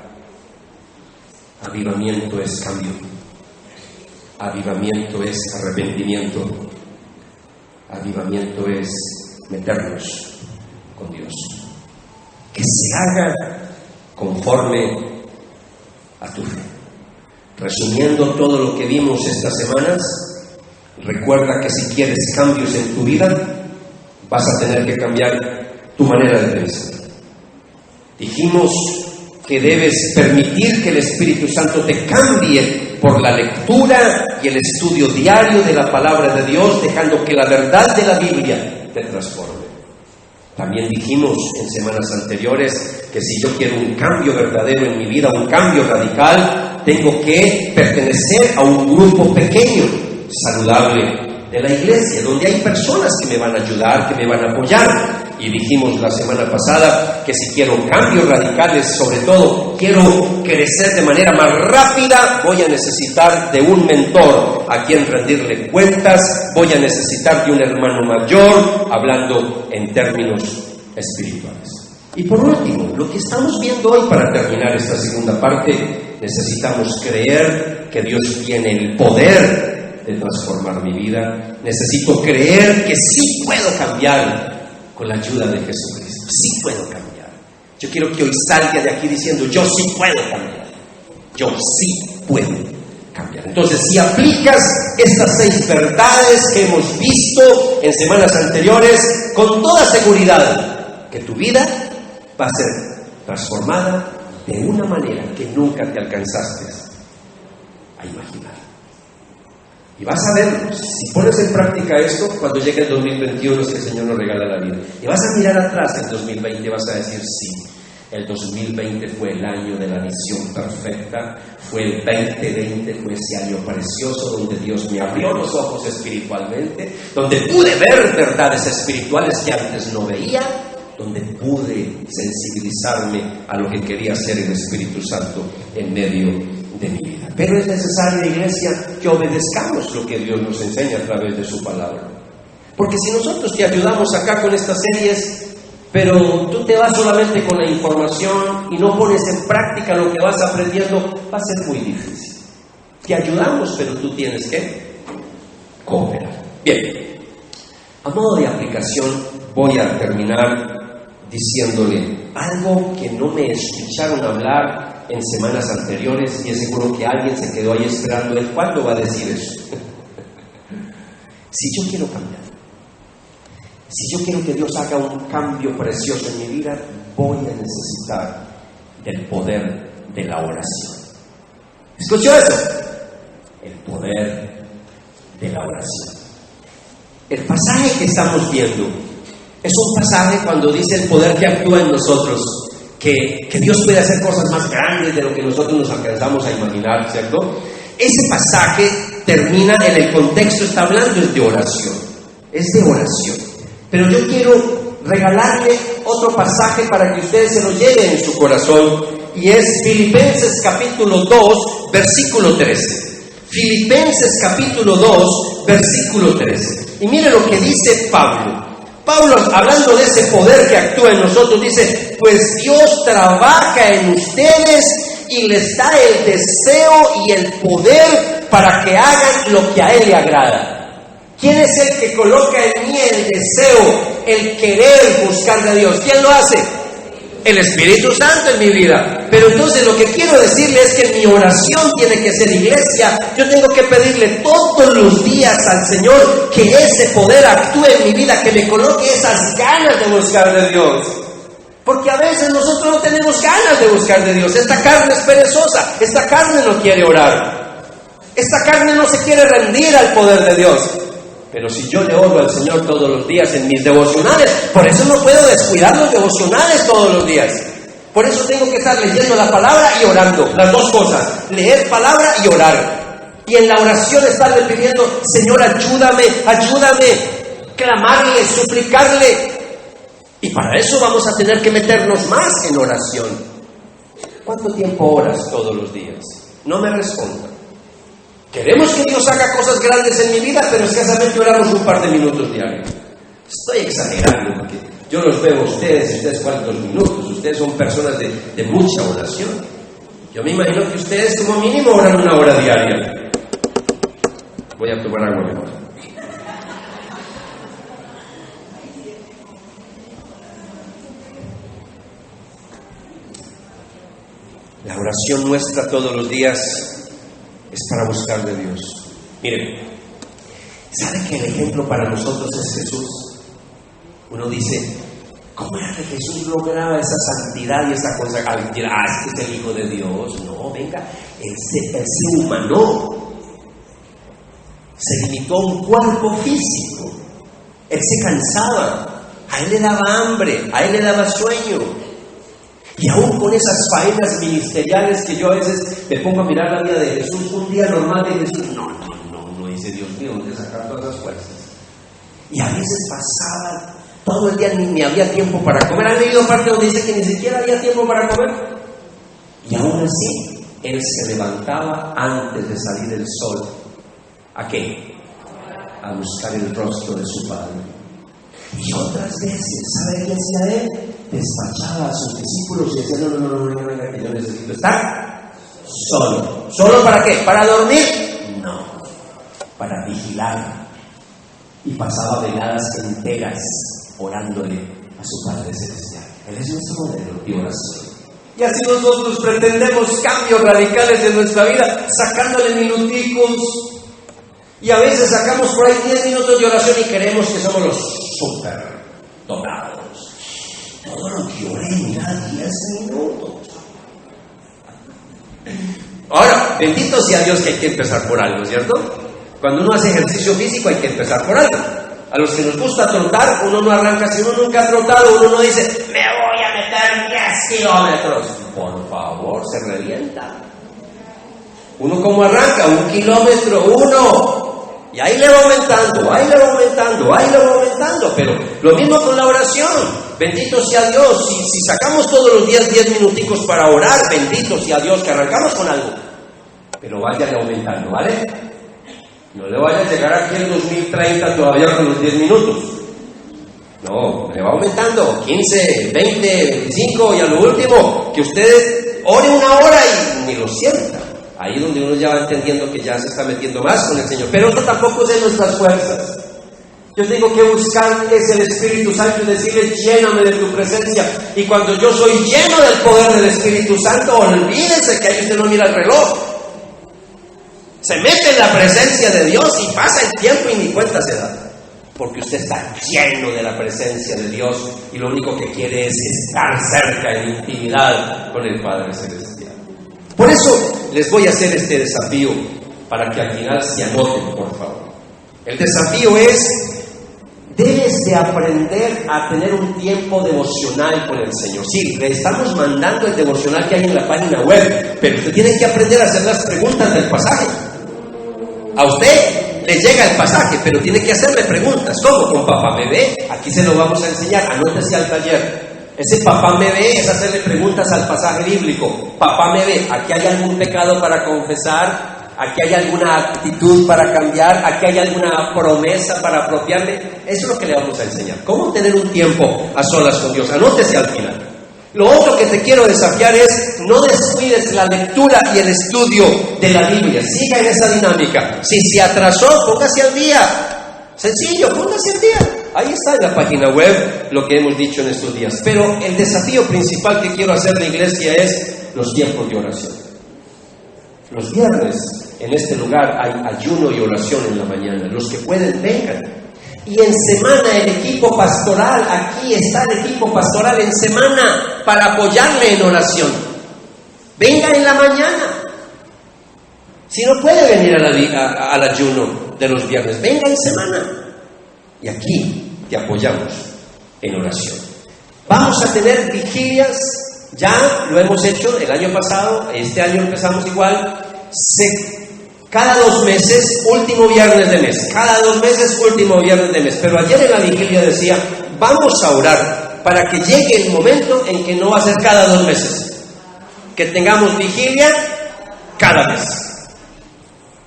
Avivamiento es cambio. Avivamiento es arrepentimiento. Avivamiento es meternos con Dios. Que se haga conforme a tu fe. Resumiendo todo lo que vimos estas semanas, recuerda que si quieres cambios en tu vida, vas a tener que cambiar tu manera de pensar. Dijimos que debes permitir que el Espíritu Santo te cambie por la lectura y el estudio diario de la palabra de Dios, dejando que la verdad de la Biblia te transforme. También dijimos en semanas anteriores que si yo quiero un cambio verdadero en mi vida, un cambio radical, tengo que pertenecer a un grupo pequeño, saludable, de la iglesia, donde hay personas que me van a ayudar, que me van a apoyar. Y dijimos la semana pasada que si quiero cambios radicales, sobre todo quiero crecer de manera más rápida, voy a necesitar de un mentor a quien rendirle cuentas, voy a necesitar de un hermano mayor, hablando en términos espirituales. Y por último, lo que estamos viendo hoy para terminar esta segunda parte, necesitamos creer que Dios tiene el poder de transformar mi vida. Necesito creer que sí puedo cambiar con la ayuda de Jesucristo. Sí puedo cambiar. Yo quiero que hoy salga de aquí diciendo, yo sí puedo cambiar. Yo sí puedo cambiar. Entonces, si aplicas estas 6 verdades que hemos visto en semanas anteriores, con toda seguridad que tu vida va a ser transformada de una manera que nunca te alcanzaste a imaginar. Y vas a ver, si pones en práctica esto, cuando llegue el 2021 es que el Señor nos regala la vida. Y vas a mirar atrás en 2020 y vas a decir, sí, el 2020 fue el año de la visión perfecta, fue el 2020, fue ese año precioso donde Dios me abrió los ojos espiritualmente, donde pude ver verdades espirituales que antes no veía, donde pude sensibilizarme a lo que quería hacer el Espíritu Santo en medio de mi vida. Pero es necesario, iglesia, que obedezcamos lo que Dios nos enseña a través de su palabra. Porque si nosotros te ayudamos acá con estas series, pero tú te vas solamente con la información y no pones en práctica lo que vas aprendiendo, va a ser muy difícil. Te ayudamos, pero tú tienes que cooperar. Bien, a modo de aplicación voy a terminar diciéndole algo que no me escucharon hablar en semanas anteriores, y es seguro que alguien se quedó ahí esperando el cuándo va a decir eso. Si yo quiero cambiar, si yo quiero que Dios haga un cambio precioso en mi vida, voy a necesitar del poder de la oración. ¿Escuchó eso? El poder de la oración. El pasaje que estamos viendo es un pasaje cuando dice el poder que actúa en nosotros, que Dios puede hacer cosas más grandes de lo que nosotros nos alcanzamos a imaginar, ¿cierto? Ese pasaje termina en el contexto, está hablando es de oración, es de oración. Pero yo quiero regalarle otro pasaje para que ustedes se lo lleven en su corazón, y es Filipenses capítulo 2, versículo 13. Filipenses capítulo 2, versículo 13. Y mire lo que dice Pablo. Pablo, hablando de ese poder que actúa en nosotros, dice, pues Dios trabaja en ustedes y les da el deseo y el poder para que hagan lo que a Él le agrada. ¿Quién es el que coloca en mí el deseo, el querer buscar de Dios? ¿Quién lo hace? El Espíritu Santo en mi vida. Pero entonces lo que quiero decirle es que mi oración tiene que ser, iglesia, yo tengo que pedirle todos los días al Señor que ese poder actúe en mi vida, que me coloque esas ganas de buscar de Dios. Porque a veces nosotros no tenemos ganas de buscar de Dios. Esta carne es perezosa, esta carne no quiere orar, esta carne no se quiere rendir al poder de Dios. Pero si yo le oro al Señor todos los días en mis devocionales, por eso no puedo descuidar los devocionales todos los días. Por eso tengo que estar leyendo la palabra y orando, las dos cosas, leer palabra y orar. Y en la oración estarle pidiendo, Señor, ayúdame, clamarle, suplicarle. Y para eso vamos a tener que meternos más en oración. ¿Cuánto tiempo oras todos los días? No me respondan. Queremos que Dios haga cosas grandes en mi vida, pero escasamente oramos un par de minutos diarios. Estoy exagerando porque yo los veo a ustedes cuántos minutos. Ustedes son personas de mucha oración. Yo me imagino que ustedes como mínimo oran 1 hora diaria. Voy a tomar agua mejor. La oración nuestra todos los días es para buscar de Dios. Miren, ¿sabe que el ejemplo para nosotros es Jesús? Uno dice, ¿cómo era que Jesús lograba esa santidad y esa cosa? Es que es el Hijo de Dios. No, venga, Él se humanó. Se limitó a un cuerpo físico. Él se cansaba. A Él le daba hambre, a Él le daba sueño. Y aún con esas faenas ministeriales que yo a veces me pongo a mirar la vida de Jesús, un día normal de Jesús, no dice, Dios mío, ¿dónde sacar todas las fuerzas? Y a veces pasaba todo el día, ni había tiempo para comer. ¿Han leído parte donde dice que ni siquiera había tiempo para comer? Y aún así, Él se levantaba antes de salir el sol. ¿A qué? A buscar el rostro de su Padre. Y otras veces, ¿sabe qué hacía Él? Despachaba a sus discípulos y decía, no, que yo necesito estar solo. ¿Solo para qué? ¿Para dormir? No, para vigilar. Y pasaba veladas enteras orándole a su Padre Celestial. Él es nuestro modelo de oración. Y así nosotros pretendemos cambios radicales en nuestra vida, sacándole minuticos. Y a veces sacamos por ahí 10 minutos de oración y creemos que somos los súper dotados. Todo lo que oré, mira, 10 minutos. Ahora, bendito sea Dios que hay que empezar por algo, ¿cierto? Cuando uno hace ejercicio físico hay que empezar por algo. A los que nos gusta trotar, uno no arranca. Si uno nunca ha trotado, uno no dice, me voy a meter 10 kilómetros. Por favor, se revienta. Uno como arranca, 1 kilómetro, 1. Y ahí le va aumentando, pero lo mismo con la oración. Bendito sea Dios, si sacamos todos los días 10 minuticos para orar, bendito sea Dios, que arrancamos con algo. Pero vayan aumentando, ¿vale? No le vaya a llegar aquí en 2030 todavía con los 10 minutos. No, le va aumentando, 15, 20, 25 y a lo último, que usted ore 1 hora y ni lo sienta. Ahí donde uno ya va entendiendo que ya se está metiendo más con el Señor. Pero esto tampoco es de nuestras fuerzas. Yo tengo que buscar es el Espíritu Santo y decirle, lléname de tu presencia. Y cuando yo soy lleno del poder del Espíritu Santo, olvídese que ahí usted no mira el reloj. Se mete en la presencia de Dios y pasa el tiempo y ni cuenta se da. Porque usted está lleno de la presencia de Dios y lo único que quiere es estar cerca en intimidad con el Padre Celestial. Por eso les voy a hacer este desafío para que al final se anoten, por favor. El desafío es, debes de aprender a tener un tiempo devocional con el Señor. Sí, le estamos mandando el devocional que hay en la página web, pero usted tiene que aprender a hacer las preguntas del pasaje. A usted le llega el pasaje, pero tiene que hacerle preguntas. ¿Cómo? Con Papá Me Ve. Aquí se lo vamos a enseñar, anótese al taller. Ese Papá Me Ve es hacerle preguntas al pasaje bíblico. Papá Me Ve, ¿aquí hay algún pecado para confesar? ¿Aquí hay alguna actitud para cambiar? ¿Aquí hay alguna promesa para apropiarle? Eso es lo que le vamos a enseñar. ¿Cómo tener un tiempo a solas con Dios? Anótese al final. Lo otro que te quiero desafiar es, no descuides la lectura y el estudio de la Biblia. Siga en esa dinámica. Si se atrasó, póngase al día. Sencillo, póngase al día. Ahí está en la página web lo que hemos dicho en estos días. Pero el desafío principal que quiero hacer de iglesia es los tiempos de oración. Los viernes en este lugar hay ayuno y oración en la mañana. Los que pueden, vengan. Y en semana el equipo pastoral, aquí está el equipo pastoral en semana para apoyarle en oración. Venga en la mañana. Si no puede venir al ayuno de los viernes, venga en semana. Y aquí te apoyamos en oración. Vamos a tener vigilias, ya lo hemos hecho el año pasado, este año empezamos igual, cada 2 meses, último viernes de mes, cada 2 meses, último viernes de mes. Pero ayer en la vigilia decía, vamos a orar para que llegue el momento en que no va a ser cada 2 meses, que tengamos vigilia cada mes.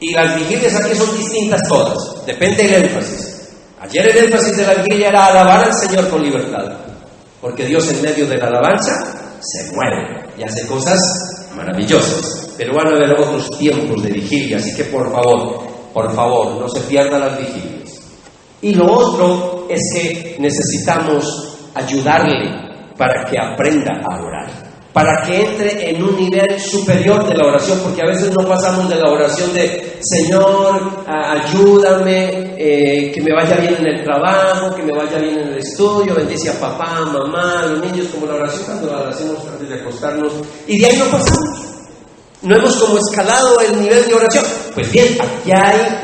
Y las vigilias aquí son distintas todas, depende del énfasis. Ayer el énfasis de la vigilia era alabar al Señor con libertad, porque Dios en medio de la alabanza se mueve y hace cosas maravillosas. Pero van a haber otros tiempos de vigilia, así que por favor, no se pierdan las vigilias. Y lo otro es que necesitamos ayudarle para que aprenda a orar, para que entre en un nivel superior de la oración, porque a veces no pasamos de la oración de Señor, ayúdame, que me vaya bien en el trabajo, que me vaya bien en el estudio, bendice a papá, mamá, a los niños, como la oración cuando la hacemos antes de acostarnos, y de ahí no pasamos. No hemos como escalado el nivel de oración. Pues bien, aquí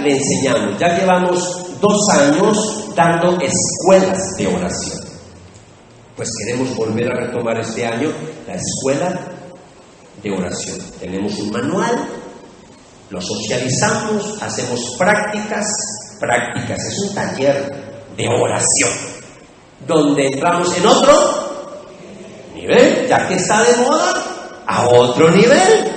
le enseñamos, ya llevamos 2 años dando escuelas de oración. Pues queremos volver a retomar este año la escuela de oración. Tenemos un manual, lo socializamos, hacemos prácticas, es un taller de oración, donde entramos en otro nivel, ya que está de moda, a otro nivel.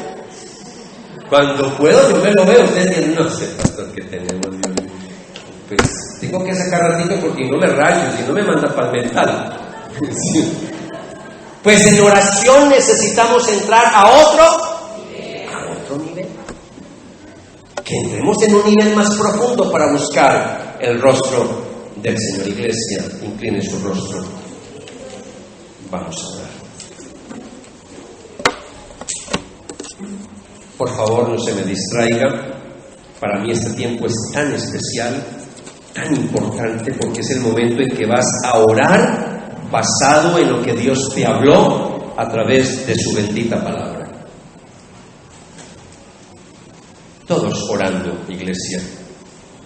Cuando puedo yo me lo veo, ustedes dicen, no sé, pastor, ¿qué tenemos? Pues tengo que sacar ratito porque no me rayo, si no me manda para el mental. Sí. Pues en oración necesitamos entrar a otro nivel. Que entremos en un nivel más profundo para buscar el rostro del Señor. Iglesia, incline su rostro. Vamos a orar. Por favor, no se me distraiga. Para mí este tiempo es tan especial, tan importante, porque es el momento en que vas a orar basado en lo que Dios te habló a través de su bendita palabra. Todos orando, iglesia.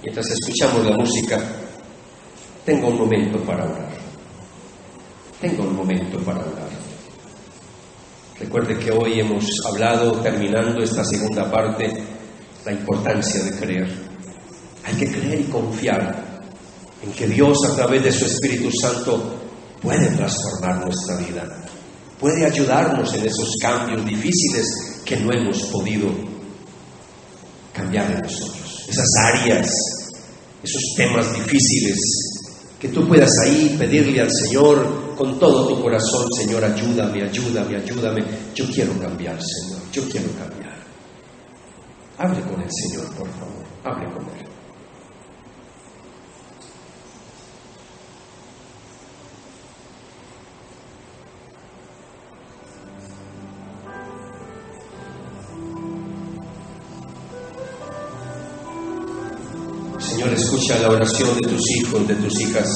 Mientras escuchamos la música, tengo un momento para orar. Recuerde que hoy hemos hablado, terminando esta segunda parte, la importancia de creer. Hay que creer y confiar en que Dios, a través de su Espíritu Santo, puede transformar nuestra vida, puede ayudarnos en esos cambios difíciles que no hemos podido cambiar en nosotros, esas áreas, esos temas difíciles, que tú puedas ahí pedirle al Señor con todo tu corazón: Señor, ayúdame, yo quiero cambiar, Señor, yo quiero cambiar. Hable con el Señor, por favor, hable con Él. Señor, escucha la oración de tus hijos, de tus hijas.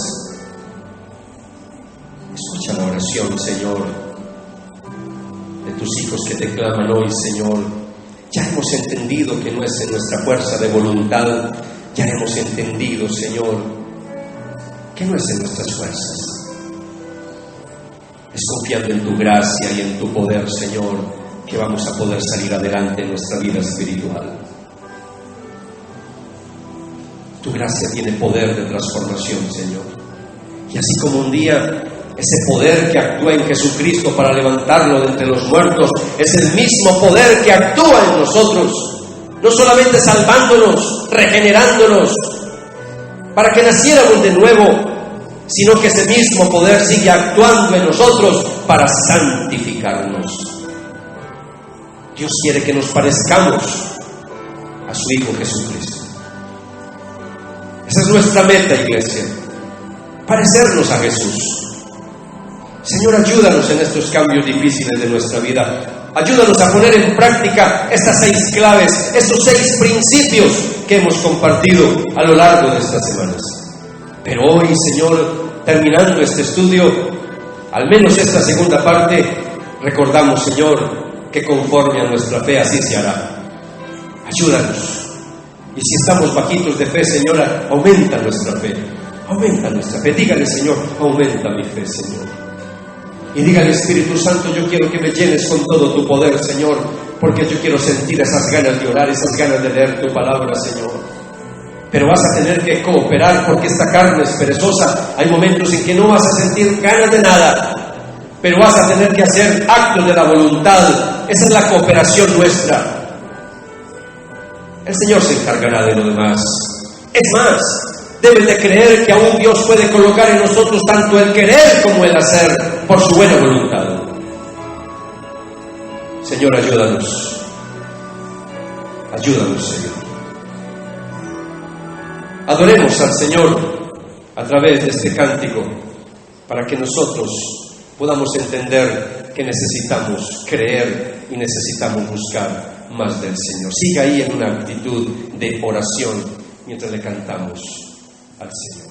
Escucha la oración, Señor, de tus hijos que te claman hoy, Señor. Ya hemos entendido que no es en nuestra fuerza de voluntad. Ya hemos entendido, Señor, que no es en nuestras fuerzas. Es confiando en tu gracia y en tu poder, Señor, que vamos a poder salir adelante en nuestra vida espiritual. Tu gracia tiene poder de transformación, Señor. Y así como un día ese poder que actúa en Jesucristo para levantarlo de entre los muertos es el mismo poder que actúa en nosotros, no solamente salvándonos, regenerándonos, para que naciéramos de nuevo, sino que ese mismo poder sigue actuando en nosotros para santificarnos. Dios quiere que nos parezcamos a su Hijo Jesucristo. Esa es nuestra meta, iglesia, parecernos a Jesús. Señor, ayúdanos en estos cambios difíciles de nuestra vida. Ayúdanos a poner en práctica estas 6 claves, estos 6 principios que hemos compartido a lo largo de estas semanas. Pero hoy, Señor, terminando este estudio, al menos esta segunda parte, recordamos, Señor, que conforme a nuestra fe así se hará. Ayúdanos. Y si estamos bajitos de fe, Señora, aumenta nuestra fe. Aumenta nuestra fe. Dígale, Señor, aumenta mi fe, Señor. Y dígale, Espíritu Santo, yo quiero que me llenes con todo tu poder, Señor, porque yo quiero sentir esas ganas de orar, esas ganas de leer tu palabra, Señor. Pero vas a tener que cooperar porque esta carne es perezosa. Hay momentos en que no vas a sentir ganas de nada, pero vas a tener que hacer actos de la voluntad. Esa es la cooperación nuestra. El Señor se encargará de lo demás. Es más, deben de creer que aún Dios puede colocar en nosotros tanto el querer como el hacer por su buena voluntad. Señor, ayúdanos. Ayúdanos, Señor. Adoremos al Señor a través de este cántico para que nosotros podamos entender que necesitamos creer y necesitamos buscar más del Señor. Siga ahí en una actitud de oración mientras le cantamos al Señor.